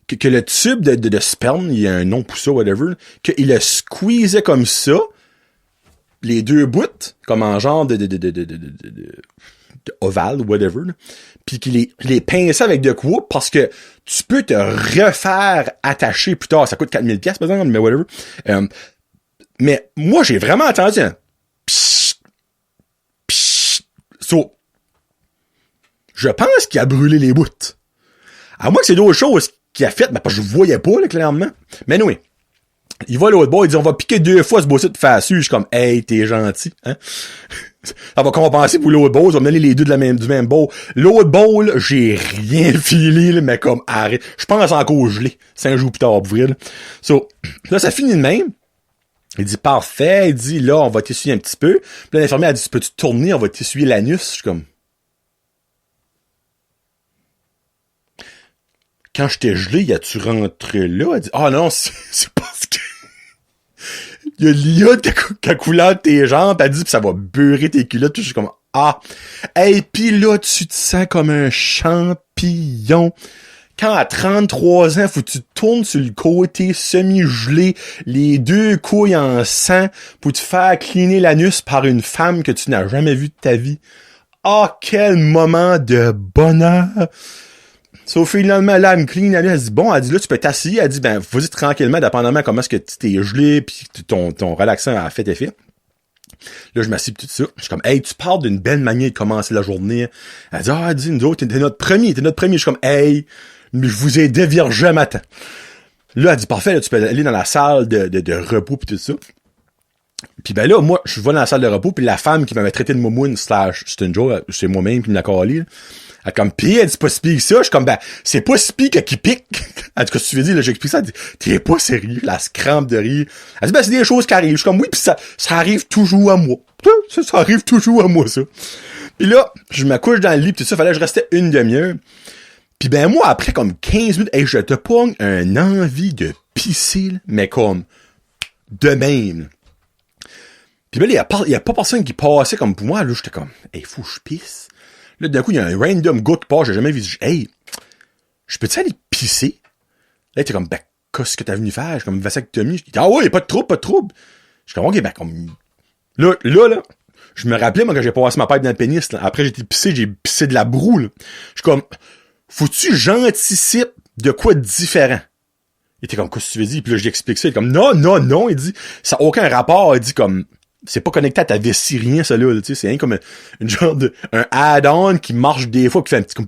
Que le tube de sperme, il y a un nom pour ça, whatever, qu'il le squeezait comme ça, les deux bouts, comme en genre de ovale, whatever, puis qu'il les pinçait avec de quoi, parce que tu peux te refaire attacher plus tard. Ça coûte 4000$, par exemple, mais whatever. Mais moi, j'ai vraiment entendu un pshht, pshht. So, je pense qu'il a brûlé les bouts. À moins que c'est d'autres choses qu'il a fait, mais parce que je voyais pas, là, clairement. Mais oui. Il va l'autre bord, il dit, on va piquer 2 fois ce beau-ci de facile. Je suis comme, hey, t'es gentil, hein? Ça va compenser pour l'autre bowl, ça va me donner les deux du même bowl. L'autre bowl, j'ai rien filé, là, mais comme, arrête. Je pense encore gelé. 5 jours plus tard, pour vrai, là. So, là, ça finit de même. Il dit, parfait. Il dit, là, on va t'essuyer un petit peu. Puis là, l'infirmière a dit, peux-tu tourner? On va t'essuyer l'anus. Je suis comme, quand j'étais gelé, y a-tu rentré là? Elle dit, ah non, c'est parce que il y a l'iode qui a coulé entre tes jambes, elle dit, pis ça va beurrer tes culottes. Je suis comme, ah. Et puis là, tu te sens comme un champignon. Quand à 33 ans, faut que tu te tournes sur le côté semi-gelé, les 2 couilles en sang, pour te faire cleaner l'anus par une femme que tu n'as jamais vue de ta vie. Ah, quel moment de bonheur! Sauf finalement, là, elle me clean, elle dit, bon, elle dit, là, tu peux t'asseoir, elle dit, ben, vas-y tranquillement, dépendamment comment est-ce que tu t'es gelé, pis ton relaxant a fait effet. Là, je m'assieds pis tout ça. Je suis comme, hey, tu parles d'une belle manière de commencer la journée. Elle dit, ah, elle dit, nous autres, t'es notre premier. Je suis comme, hey, mais je vous ai déviergé matin. Là, elle dit, parfait, là, tu peux aller dans la salle de repos pis tout ça. Puis ben là, moi, je vais dans la salle de repos, puis la femme qui m'avait traité de moumoune / c'est une joke, c'est moi-même qui me l'a collé, elle comme, pis elle dit, c'est pas si pire que ça. Je suis comme, ben, c'est pas si pire qui pique. En tout cas, si tu veux dire, là, j'explique ça, elle dit, t'es pas sérieux, la crampe de rire. Elle dit, ben, c'est des choses qui arrivent. Je suis comme, oui, pis ça arrive toujours à moi. Ça arrive toujours à moi, ça. Pis là, je me couche dans le lit, pis tout ça, fallait que je restais une demi-heure. Pis ben, moi, après, comme 15 minutes, hey, je te pogne un envie de pisser, là, mais comme, de même. Pis ben, là, il y a pas personne qui passait comme pour moi, là, j'étais comme, hey, faut que je pisse. Là, d'un coup, il y a un random gars qui passe, j'ai jamais vu. Hey, je peux-tu aller pisser? Là, t'es comme, ben, qu'est-ce que t'as venu faire? Je suis comme, vasectomie. Je dis, ah ouais, pas de trouble. Je suis comme, ok, ben, comme, là, je me rappelais, moi, quand j'ai passé ma pipe dans le pénis, là. Après, j'ai pissé de la broue, là. Je suis comme, faut-tu j'anticipe de quoi de différent? Il était comme, qu'est-ce que tu veux dire? Puis là, j'explique ça. Il est comme, non. Il dit, ça n'a aucun rapport. Il dit, comme, c'est pas connecté à ta vessie, rien, ça là, tu sais, c'est rien comme une genre de, un add-on qui marche des fois, qui fait un petit, comme,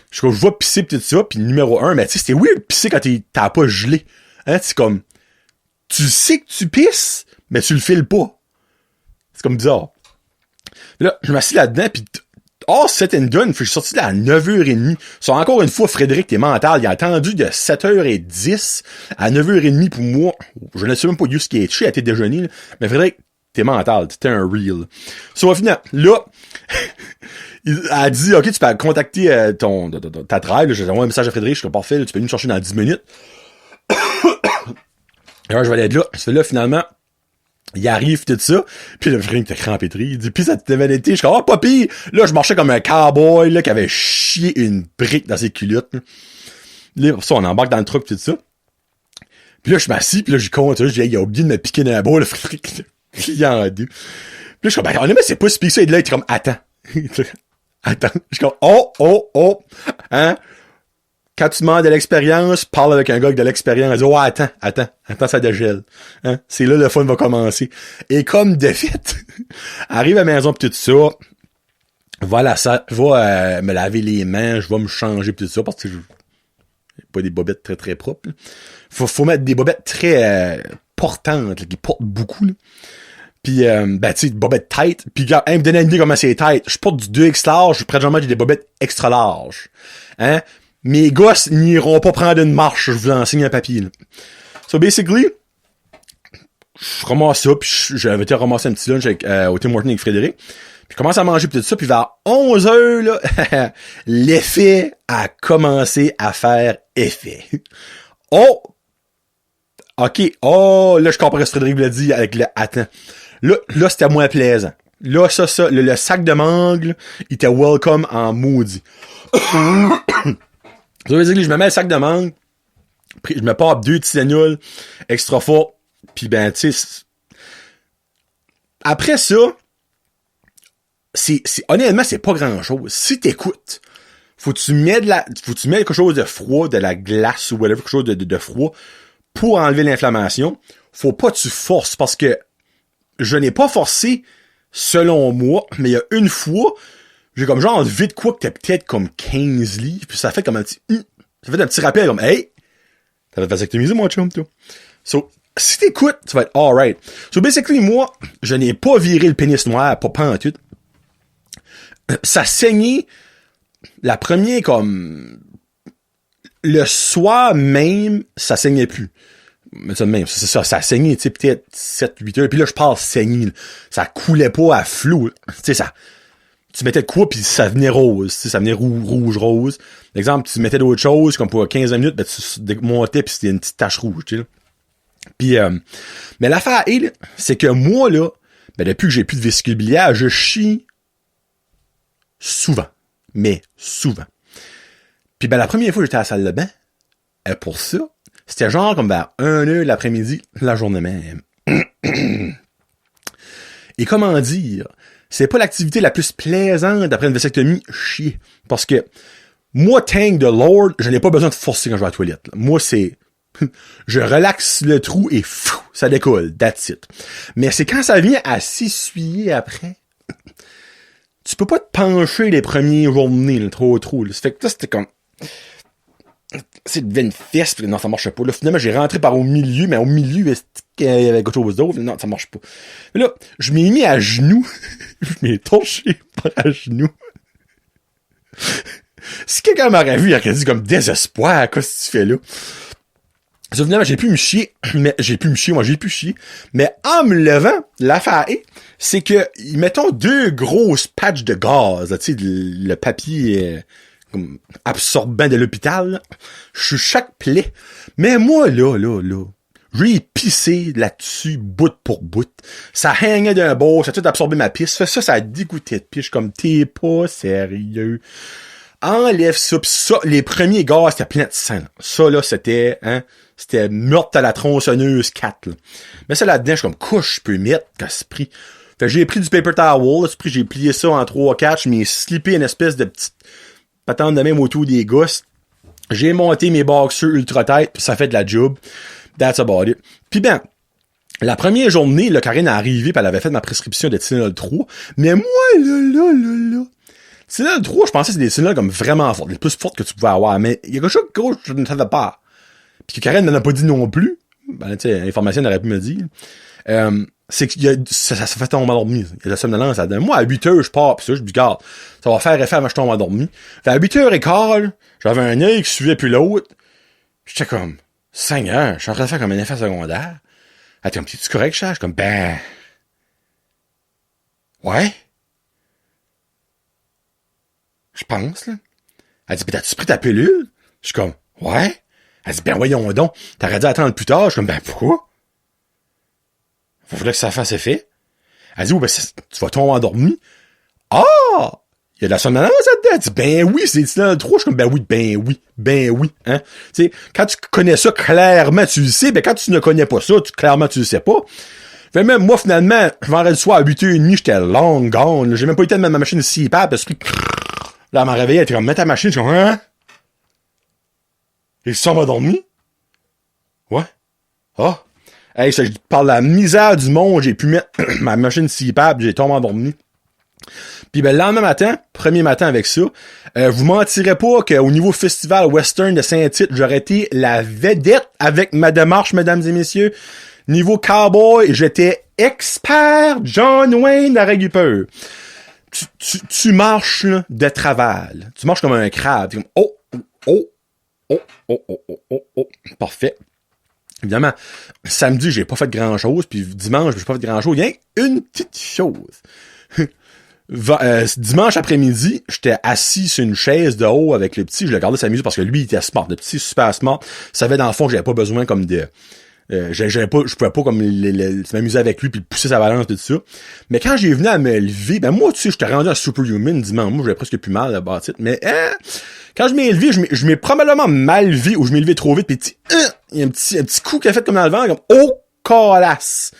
je vais pisser pis tout ça, pis numéro 1, mais tu sais, c'était weird pisser quand t'as pas gelé. Hein, c'est comme, tu sais que tu pisses, mais tu le files pas. C'est comme bizarre. Là, je m'assis là-dedans, pis set and done, je suis sorti là à 9h30. So, encore une fois, Frédéric, t'es mental. Il a attendu de 7h10 à 9h30 pour moi. Je ne sais même pas où ce qui est chez à tes déjeuners, là. Mais Frédéric, t'es mental. T'es un real. So, au final, là, il a dit, OK, tu peux contacter ta drive. J'ai envoyé un message à Frédéric. Je suis parfait, là, tu peux venir me chercher dans 10 minutes. Alors, je vais aller être là. C'est là, finalement. Il arrive tout ça, puis le frère était crampétri, il dit, pis ça t'avait été, je suis comme, oh, pas pire. Là, je marchais comme un cowboy, là, qui avait chié une brique dans ses culottes, là. Là, pour ça, on embarque dans le truck, tout ça. Puis là, je m'assis, puis là, j'y compte, là, je dis, hey, il a oublié de me piquer dans la boule, le frère, il en deux. Puis là, je suis comme, ben, honnêtement, c'est pas si pire ça, et là, il était comme, attends. Je suis comme, oh, hein. quand tu demandes de l'expérience, parle avec un gars avec de l'expérience. Dis, ouais, attends, ça dégèle. Hein? C'est là le fun va commencer. Et comme de fait, arrive à la maison pis tout ça, voilà, ça, je vais me laver les mains, je vais me changer pis tout ça, parce que j'ai pas des bobettes très très propres. Là. Faut mettre des bobettes très portantes, là, qui portent beaucoup. Là. Pis, tu sais, bobettes tight. Pis, me donner une idée comment c'est tight. Je porte du 2X large, présentement, j'ai des bobettes extra larges. Hein? Mes gosses n'iront pas prendre une marche, je vous enseigne un papier, là. So, basically, je ramasse ça, pis j'avais été ramasser un petit lunch avec, au Tim Hortons avec Frédéric. Puis je commence à manger pis tout ça, puis vers 11h, là, l'effet a commencé à faire effet. Oh! OK. Oh, là, je comprends ce que Frédéric l'a dit avec le « attends ». Là, c'était moins plaisant. Là, le sac de mangue, là, il était welcome en maudit. Ça veut dire que je me mets le sac de mangue, je me pars 2 tisagnoles extra fort, pis ben, tu sais, après ça, honnêtement, c'est pas grand chose. Si t'écoutes, faut que tu mets quelque chose de froid, de la glace ou whatever, quelque chose de froid pour enlever l'inflammation. Faut pas que tu forces parce que je n'ai pas forcé selon moi, mais il y a une fois, j'ai comme genre enlevé de quoi que t'es peut-être comme 15 livres, puis ça fait comme un petit, ça fait un petit rappel comme, hey, t'as fait vasectomie, mon chum, toi. So, si t'écoutes, tu vas être alright. So, basically, moi, je n'ai pas viré le pénis noir, pas en tout. Ça saignait la première comme le soir même, ça saignait plus. Mais ça même, c'est ça, ça saignait, tu sais, peut-être 7-8 heures. Puis là, je parle saigner. Ça coulait pas à flot. Tu sais, ça. Tu mettais de quoi, puis ça venait rose. Tu sais, ça venait rouge-rose. Par exemple, tu mettais d'autres choses, comme pour 15 minutes, ben, tu démontais, puis c'était une petite tache rouge, tu sais. Puis, mais l'affaire est, là, c'est que moi, là, ben, depuis que j'ai plus de vésicule biliaire, je chie souvent. Mais souvent. Puis ben la première fois que j'étais à la salle de bain, pour ça, c'était genre comme vers 1h l'après-midi, la journée même. Et comment dire, c'est pas l'activité la plus plaisante après une vasectomie, chier. Parce que moi, thank the Lord, je n'ai pas besoin de forcer quand je vais à la toilette. Là. Moi, c'est... je relaxe le trou et fou, ça décolle, that's it. Mais c'est quand ça vient à s'essuyer après... Tu peux pas te pencher les premières journées, là, trop. Là. Ça fait que là, c'était comme... C'est devenu une fesse, puis non, ça marchait pas. Là, finalement, j'ai rentré par au milieu, mais au milieu, il y avait quelque chose d'autre. Non, ça marche pas. Mais là, je m'ai mis à genoux. Je m'ai torché par à genoux. Si quelqu'un m'aurait vu, il aurait dit comme désespoir, qu'est-ce que tu fais là? Ça, finalement, j'ai pu me chier. Mais en me levant, l'affaire est, c'est que, mettons 2 grosses patchs de gaz, tu sais, le papier comme absorbant de l'hôpital, sur chaque plaie. Mais moi, là, j'ai pissé là-dessus, bout pour bout. Ça hangait d'un bord, ça a tout absorbé ma pisse. Ça a dégoûté de pisse. Je suis comme, t'es pas sérieux. Enlève ça, pis ça, les premiers gaz, c'était plein de sang. Ça, là, c'était meurtre à la tronçonneuse 4, là. Mais ça, là-dedans, je suis comme, couche, je peux mettre, casse-prix. Fait que j'ai pris du paper towel, là, j'ai plié ça en 3-4, je m'ai slippé une espèce de petite patente de même autour des gosses. J'ai monté mes boxers ultra tight, pis ça fait de la job. That's about it. Pis ben, la première journée, là, Karine est arrivée, pis elle avait fait ma prescription de Tylenol 3. Mais moi, là. Tylenol 3, je pensais que c'était des Tylenol comme vraiment fortes, les plus fortes que tu pouvais avoir. Mais il y a quelque chose que je ne savais pas. Pis que Karine n'en a pas dit non plus. Ben, tu sais, l'information n'aurait pu me dire. C'est que ça fait tomber endormi. Il y a la somnolence là-dedans. Moi, à 8h, je pars, pis ça, je dis, regarde, ça va faire effet avant que je tombe endormi. Fait à 8h15, j'avais un œil qui suivait plus l'autre. J'étais comme, Seigneur, je suis en train de faire comme un effet secondaire. Elle était comme, tu correct, Charles? Je suis comme, ben, ouais. Je pense, là. Elle dit, ben, t'as-tu pris ta pilule? Je suis comme, ouais. Elle dit, ben, voyons donc. T'aurais dû attendre plus tard. Je suis comme, ben, pourquoi? Faudrait que ça fasse effet. Elle dit, oh, ben, tu vas tomber endormi. Ah! Il y a de la somnolence là-dedans. Elle dit, ben oui, c'est Tylenol 3. Je suis comme, ben oui, hein. Tu sais, quand tu connais ça, clairement, tu le sais. Ben, quand tu ne connais pas ça, clairement, tu le sais pas. Fait même, moi, finalement, vendredi soir à 8h30, j'étais long gone. J'ai même pas eu le temps de mettre ma machine CPAP parce que, là, elle m'a réveillé, elle était comme, mets ta machine. Je suis comme, hein? Et ça m'a dormi? Ouais. Ah. Hey, ça, par la misère du monde, j'ai pu mettre ma machine CPAP, j'ai tombé endormi. Puis ben, le lendemain matin, premier matin avec ça, vous mentirez pas qu'au niveau festival western de Saint-Tite, j'aurais été la vedette avec ma démarche, mesdames et messieurs. Niveau cowboy, j'étais expert John Wayne de Ragupeur. Tu marches là, de travers. Tu marches comme un crabe. T'es comme oh. Parfait. Évidemment, samedi, j'ai pas fait grand-chose, puis dimanche, j'ai pas fait grand-chose. Il y a une petite chose. Dimanche après-midi, j'étais assis sur une chaise de haut avec le petit, je le regardais s'amuser parce que lui, il était smart. Le petit, super smart. Il savait dans le fond que j'avais pas besoin comme de... je pouvais pas comme m'amuser avec lui puis pousser sa balance et tout ça. Mais quand j'ai venu à me lever, ben moi, tu sais, j'étais rendu un superhuman dimanche. Moi, j'avais presque plus mal à la bâtite. Mais quand je m'ai levé, je m'ai probablement mal levé ou je m'ai levé trop vite puis il y a un petit coup qu'il a fait comme dans le vent, comme oh colasse.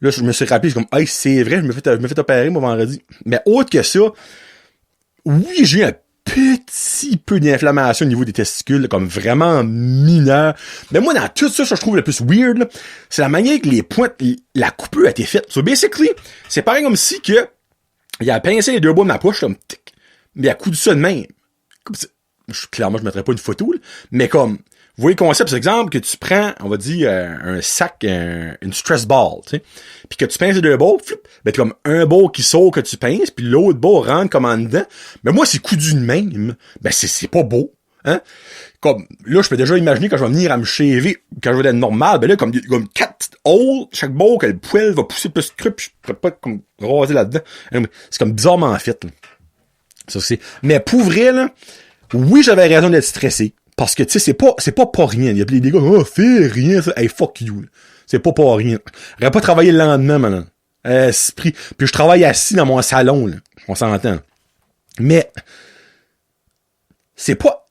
Là, je me suis rappelé, comme hey, c'est vrai, je me fait opérer moi vendredi. Mais autre que ça, oui, j'ai eu un petit peu d'inflammation au niveau des testicules, comme vraiment mineur. Mais moi, dans tout ça, je trouve le plus weird, là, c'est la manière que les pointes, la coupure a été faite. So, basically, c'est pareil comme si que, il a pincé les deux bouts de ma poche, comme, tic, mais il a coudu ça de même. Comme ça. Clairement, je mettrais pas une photo, là, mais comme, vous voyez le concept, c'est exemple que tu prends, on va dire, un sac, une stress ball, tu sais, puis que tu pinces les deux balles, ben t'as comme un ball qui sort que tu pinces, puis l'autre ball rentre comme en dedans. Mais moi, c'est coudu de même. Ben c'est pas beau, hein. Comme, là, je peux déjà imaginer quand je vais venir à me shaver, quand je vais être normal, ben là, comme 4 petites holes, chaque ball, que le poil va pousser plus creux, puis je pourrais pas comme raser là-dedans. C'est comme bizarrement fait, là. Ça, c'est... Mais pour vrai, là, oui, j'avais raison d'être stressé. Parce que, tu sais, c'est pas rien. Il y a des gars, oh, fais rien, ça. Hey, fuck you, là. C'est pas rien. J'aurais pas travaillé le lendemain, maintenant. Puis je travaille assis dans mon salon, là. On s'entend. Mais, c'est pas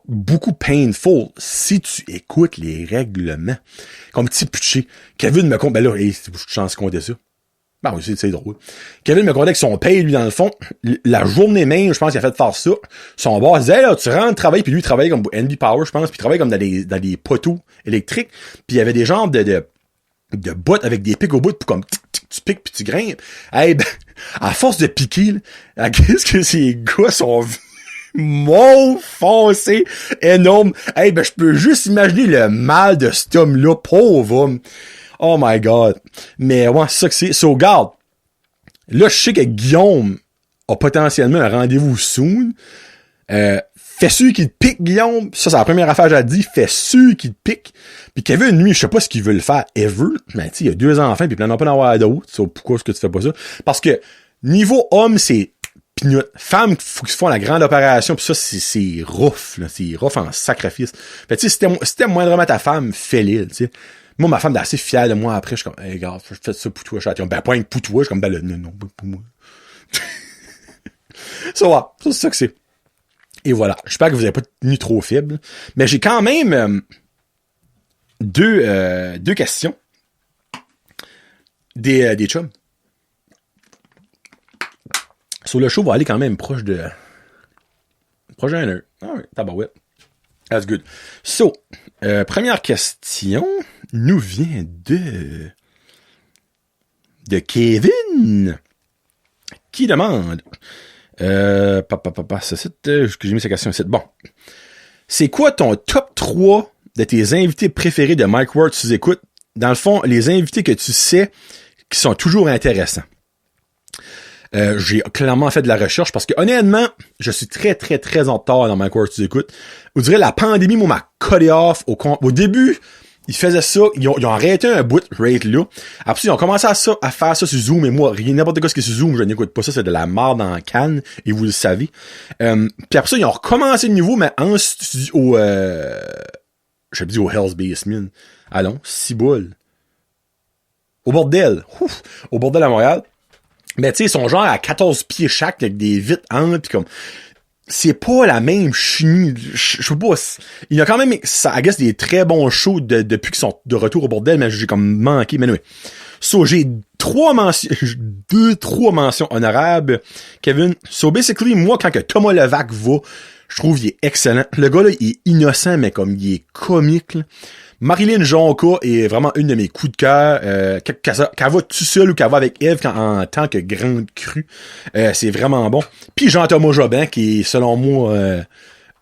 beaucoup painful si tu écoutes les règlements. Comme petit pitché. Kevin me compte, ben là, hey, je chance qu'on ça. Ben oui, c'est drôle. Kevin me contait que son père, lui, dans le fond, la journée même, je pense qu'il a fait faire ça. Son boss disait, hey, là, tu rentres travailler, puis lui, il travaillait comme NB Power, je pense, puis il travaillait comme dans des poteaux électriques, puis il y avait des genres de bottes avec des pics au bout, puis comme, tu piques, puis tu grimpes. Hey, ben, à force de piquer, là, qu'est-ce que ces gars sont mauve foncé, énorme. Hey, ben, je peux juste imaginer le mal de cet homme-là, pauvre homme. Oh my God. Mais ouais, c'est ça que c'est. So, regarde. Là, je sais que Guillaume a potentiellement un rendez-vous soon. Fais sûr qu'il te pique, Guillaume. Ça, c'est la première affaire que j'ai dit. Fais sûr qu'il te pique. Puis Kevin, lui, je sais pas ce qu'il veut le faire ever. Mais tu sais, il a 2 enfants, puis il n'en a pas d'en avoir d'autres. So, pourquoi est-ce que tu fais pas ça? Parce que niveau homme, c'est pignoute. Femme, faut qu'ils se font la grande opération, puis ça, c'est rough, là. C'est rough en sacrifice. Fait tu sais, si t'aimes moindrement ta femme, fais-le, tu sais. Moi, ma femme est assez fière de moi après. Je suis comme, hey, regarde, je fais ça pour toi, chat. Ben, pas un pour toi. Je suis comme, ben, non, pas pour moi. Ça va. Ça, c'est ça que c'est. Et voilà. J'espère que vous n'avez pas tenu trop faible. Mais j'ai quand même deux questions. Des chums. Sur le show, on va aller quand même proche d'un heure. Ah oui, tabarouette. That's good. So, première question nous vient de Kevin qui demande j'ai mis sa question ici. Bon. C'est quoi ton top 3 de tes invités préférés de Mike Ward sous écoute? Dans le fond, les invités que tu sais qui sont toujours intéressants. J'ai clairement fait de la recherche parce que honnêtement, je suis très, très, très en retard dans Mike Ward sous écoute. On dirait la pandémie, moi, m'a collé off au début. Ils faisaient ça, ils ont arrêté un bout rate là. Après, ils ont commencé à faire ça sur Zoom, et moi, n'importe quoi ce qui est sur Zoom, je n'écoute pas ça, c'est de la merde en canne, et vous le savez. Puis après ça, ils ont recommencé de nouveau, mais en studio, je dis au Hell's Basement. Allons, ciboule. Au bordel. Ouf, au bordel à Montréal. Mais tu sais, ils sont genre à 14 pieds chaque, avec des vitres entre, pis comme... C'est pas la même chimie. Je sais pas. Il y a quand même, ça, I guess, des très bons shows depuis qu'ils sont de retour au bordel, mais j'ai comme manqué. Mais oui. So, j'ai 3 mentions honorables, Kevin. So, basically, moi, quand que Thomas Levac va, Je trouve qu'il est excellent. Le gars, là, il est innocent, mais comme il est comique, là. Marilyn Jonca est vraiment une de mes coups de cœur. Qu'elle va tout seul ou qu'elle va avec Eve en tant que grande crue. C'est vraiment bon. Puis Jean-Thomas Jobin, qui est, selon moi,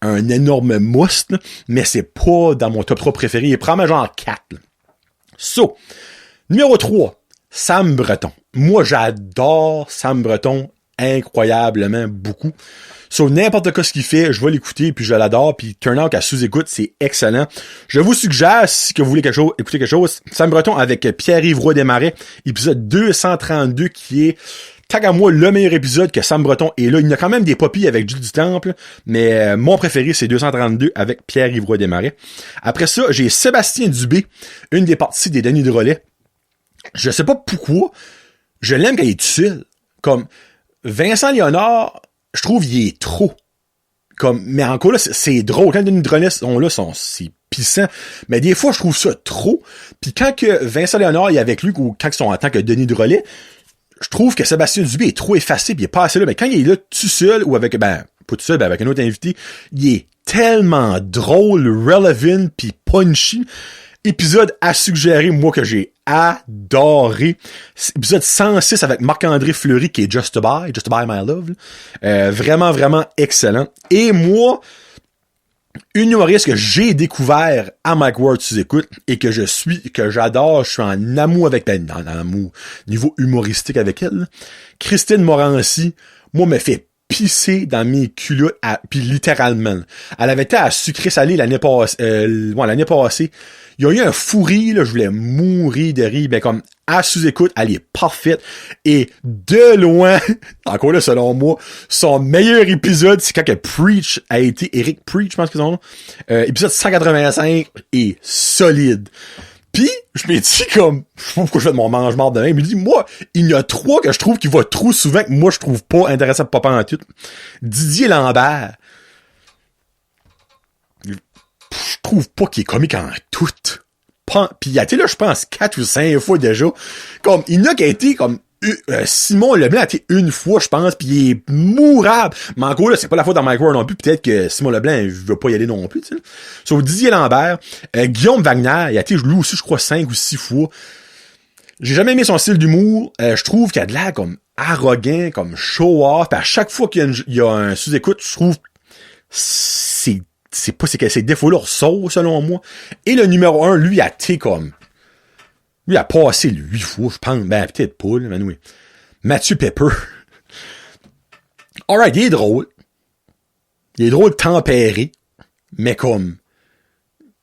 un énorme must, là, mais c'est pas dans mon top 3 préféré. Il est probablement genre 4. Là. So, numéro 3, Sam Breton. Moi, j'adore Sam Breton incroyablement beaucoup. So, n'importe quoi ce qu'il fait, je vais l'écouter, puis je l'adore, puis Turn Out à sous-écoute, c'est excellent. Je vous suggère, si que vous voulez écouter quelque chose, Sam Breton avec Pierre-Yves Roy Desmarais, épisode 232, qui est, tant à moi, le meilleur épisode que Sam Breton est là. Il y a quand même des poppies avec Jules du Temple, mais mon préféré, c'est 232 avec Pierre-Yves Roy Desmarais. Après ça, j'ai Sébastien Dubé, une des parties des Denis Drolet. Je sais pas pourquoi, je l'aime quand il est tout seul. Comme, Vincent Léonard, je trouve il est trop. Comme, mais encore là, c'est drôle. Quand Denis Drolet sont là, c'est pissant. Mais des fois, je trouve ça trop. Puis quand que Vincent Léonard est avec lui, ou quand ils sont en tant que Denis Drolet, je trouve que Sébastien Dubé est trop effacé, pis il est pas assez là. Mais quand il est là tout seul, ou avec, pas tout seul, avec un autre invité, il est tellement drôle, relevant, pis punchy. Épisode à suggérer, moi, que j'ai adoré. Épisode 106 avec Marc-André Fleury, qui est Just to Buy My Love. Vraiment, vraiment excellent. Et moi, une humoriste que j'ai découvert à Mike Ward sous-écoute et que j'adore, je suis en amour avec elle, en amour, niveau humoristique avec elle, Christine Morancy, moi, me fait pisser dans mes culottes, puis littéralement. Elle avait été à Sucré-Salé l'année passée. Il y a eu un fou rire, là, je voulais mourir de rire, ben comme à sous-écoute, elle est parfaite. Et de loin, encore là, selon moi, son meilleur épisode, c'est quand que Preach a été, Eric Preach, je pense qu'ils ont, épisode 185 est solide. Puis, je m'ai dit comme, je sais pas pourquoi je fais de mon mange-marde de même, mais il dit, moi, il y en a 3 que je trouve qui va trop souvent que moi je trouve pas intéressant pour pas en tout. Didier Lambert. Je trouve pas qu'il est comique en tout. Puis il a été là, je pense, 4 ou 5 fois déjà. Comme, il n'a qu'à été comme Simon Leblanc a été une fois, je pense, pis il est mourable. Mais encore là, c'est pas la faute dans Mike Ward non plus. Peut-être que Simon Leblanc, il veut pas y aller non plus, tu sais. Sauf Didier Lambert. Guillaume Wagner, il a été lui aussi, je crois, 5 ou 6 fois. J'ai jamais aimé son style d'humour. Je trouve qu'il a de l'air comme arrogant, comme show-off. Pis à chaque fois qu'il y a un sous-écoute, je trouve c'est pas ces défauts-là ressortent, selon moi. Et le numéro 1, lui, a été comme... Lui a passé 8 fois, je pense. Ben, peut-être pas, mais oui. Mathieu Pepper. Alright, il est drôle. Il est drôle tempéré. Mais comme...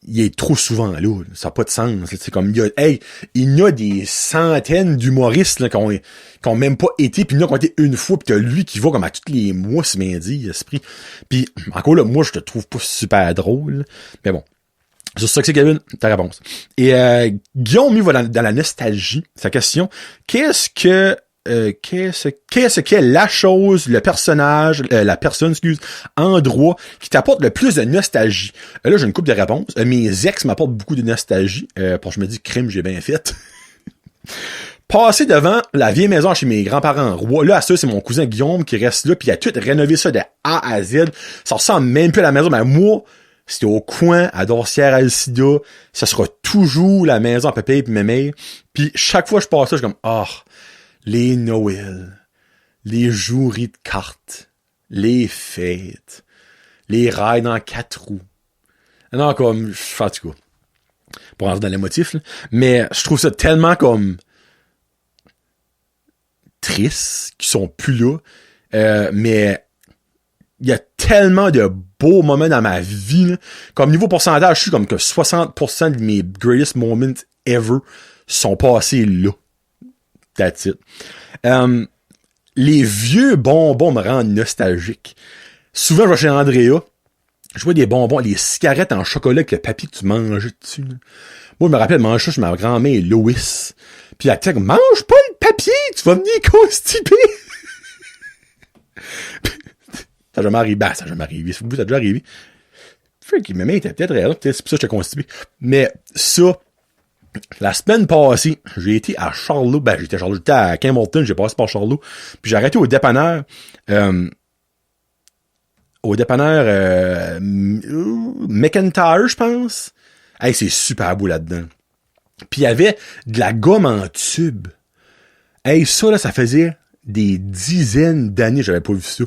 Il est trop souvent là. Ça n'a pas de sens. C'est comme... Il y a des centaines d'humoristes là, qui ont même pas été, puis il y en a qui ont été une fois, puis t'as lui qui va comme à tous les mois, ce midi, esprit. Puis encore là, moi, je te trouve pas super drôle. Mais bon. C'est ça que c'est, Kevin, ta réponse. Et Guillaume, il va dans la nostalgie. Sa question, qu'est-ce qu'est la chose, le personnage, la personne, endroit qui t'apporte le plus de nostalgie? Là, j'ai une couple de réponses. Mes ex m'apportent beaucoup de nostalgie. Pour je me dis, crime, j'ai bien fait. Passer devant la vieille maison chez mes grands-parents en Roi. Là, à ça, c'est mon cousin Guillaume qui reste là, puis il a tout rénové ça de A à Z. Ça ressemble même plus à la maison, mais moi, c'était au coin, à Dorcière-Alcida. Ça sera toujours la maison à papa et mémé. Puis chaque fois que je passe là, je suis comme, les Noëls, les joueries de cartes, les fêtes, les rails dans 4 roues. Non, comme, en tout cas, pour rentrer dans les motifs, là. Mais je trouve ça tellement comme triste qu'ils sont plus là. Mais il y a tellement de beaux moments dans ma vie, là. Comme niveau pourcentage, je suis comme que 60% de mes greatest moments ever sont passés là. That's it. Les vieux bonbons me rendent nostalgique. Souvent, je vais chez Andrea, je vois des bonbons, les cigarettes en chocolat avec le papier que tu manges dessus, là. Moi, je me rappelle de manger ça chez ma grand-mère Lois. Puis elle dit, mange pas le papier, tu vas venir constiper. Ça n'a jamais arrivé. Ça n'a jamais arrivé. Ça a déjà arrivé. Freak, ma mère était peut-être réelle. C'est pour ça que j'étais constipé. Mais ça, la semaine passée, j'ai été à Charlot. Ben, j'étais à Campbellton. J'ai passé par Charlot. Puis j'ai arrêté au dépanneur. au dépanneur McIntyre, je pense. Hey, c'est super beau là-dedans. Puis il y avait de la gomme en tube. Hey, ça, là, ça faisait des dizaines d'années que j'avais pas vu ça.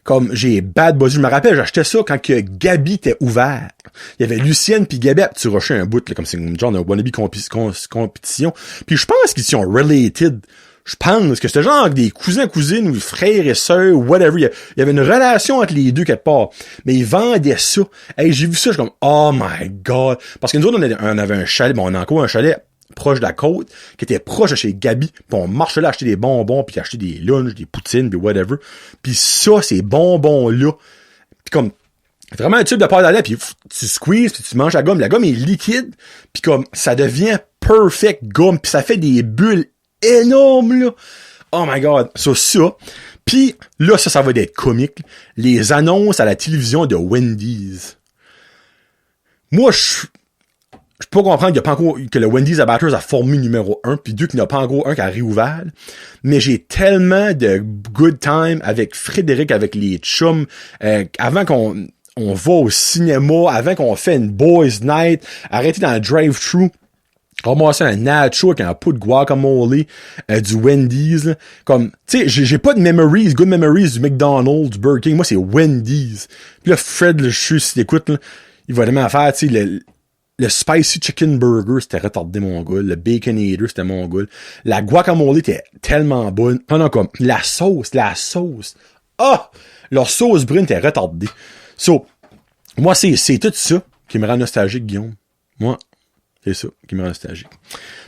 Comme, j'ai bad buzz. Je me rappelle, j'achetais ça quand que Gabi était ouvert. Il y avait Lucienne puis Gabi à Petit Rocher un bout, là, comme c'est une genre de wannabe compétition. Puis je pense qu'ils sont related. Je pense que c'était genre des cousins-cousines ou frères et sœurs, whatever. Il y avait une relation entre les deux quelque part. Mais ils vendaient ça. Hey, j'ai vu ça, je suis comme, oh my god. Parce que nous autres, on avait un chalet, bon, on a encore un chalet proche de la côte, qui était proche de chez Gabi, puis on marchait là acheter des bonbons, puis acheter des lunchs, des poutines, puis whatever. Puis ça, ces bonbons-là, puis comme, vraiment un tube de pâte à lait, puis tu squeezes, puis tu manges la gomme est liquide, puis comme, ça devient perfect gomme, puis ça fait des bulles énormes, là. Oh my god, ça. Puis là, ça va être comique. Les annonces à la télévision de Wendy's. Moi, je peux pas comprendre qu'il y a pas encore, que le Wendy's Abatters a formé numéro 1, puis 2 qu'il n'y a pas encore un qui a réouvert. Mais j'ai tellement de good time avec Frédéric, avec les chums, avant qu'on va au cinéma, avant qu'on fait une boys night, arrêter dans le drive-thru, ramasser un nacho avec un pot de guacamole, du Wendy's, là. Comme, tu sais, j'ai pas de good memories du McDonald's, du Burger King. Moi, c'est Wendy's. Puis là, Fred, là, je suis, si t'écoutes, là, il va vraiment faire, tu sais, le Spicy Chicken Burger, c'était retardé, mon gars. Le Baconator, c'était mon gars. La guacamole était tellement bonne. Non, comme, la sauce. Ah! Leur sauce brune était retardée. So, moi, c'est tout ça qui me rend nostalgique, Guillaume. Moi, c'est ça qui me rend nostalgique.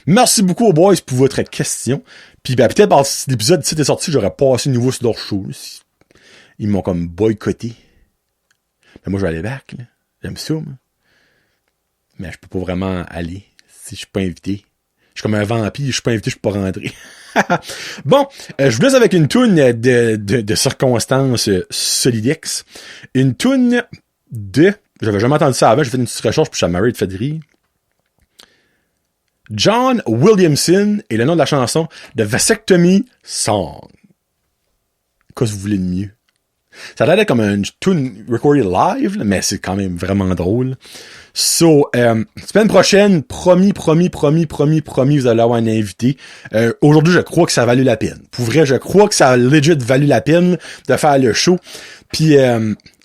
Merci beaucoup aux boys pour votre question. Puis, ben, peut-être par l'épisode ici est sorti, j'aurais passé nouveau sur leur show. Ils m'ont comme boycotté. Ben, moi, je vais aller back, là. J'aime ça, moi. Mais je peux pas vraiment aller si je suis pas invité. Je suis comme un vampire, je suis pas invité, je peux pas rentrer. Bon, je vous laisse avec une toune de circonstances solidex. Une toune j'avais jamais entendu ça avant, j'ai fait une petite recherche puis ça m'a fait rire. John Williamson est le nom de la chanson de Vasectomy Song. Qu'est-ce que vous voulez de mieux? Ça a l'air comme une tune recorded live, là, mais c'est quand même vraiment drôle. So, semaine prochaine, promis, vous allez avoir un invité. Aujourd'hui, je crois que ça a valu la peine. Pour vrai, je crois que ça a legit valu la peine de faire le show. Puis,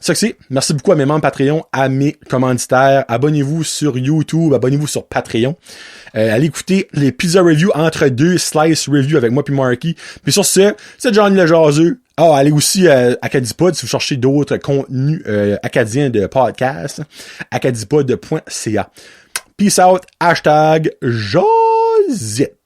ça que c'est. Merci beaucoup à mes membres Patreon, à mes commanditaires. Abonnez-vous sur YouTube, abonnez-vous sur Patreon. Allez écouter les pizza reviews entre deux slice review avec moi puis Marky. Puis sur ce, c'est Johnny le jaseux. Allez aussi à Acadipod si vous cherchez d'autres contenus acadiens de podcast. Acadipod.ca. Peace out. #Josette.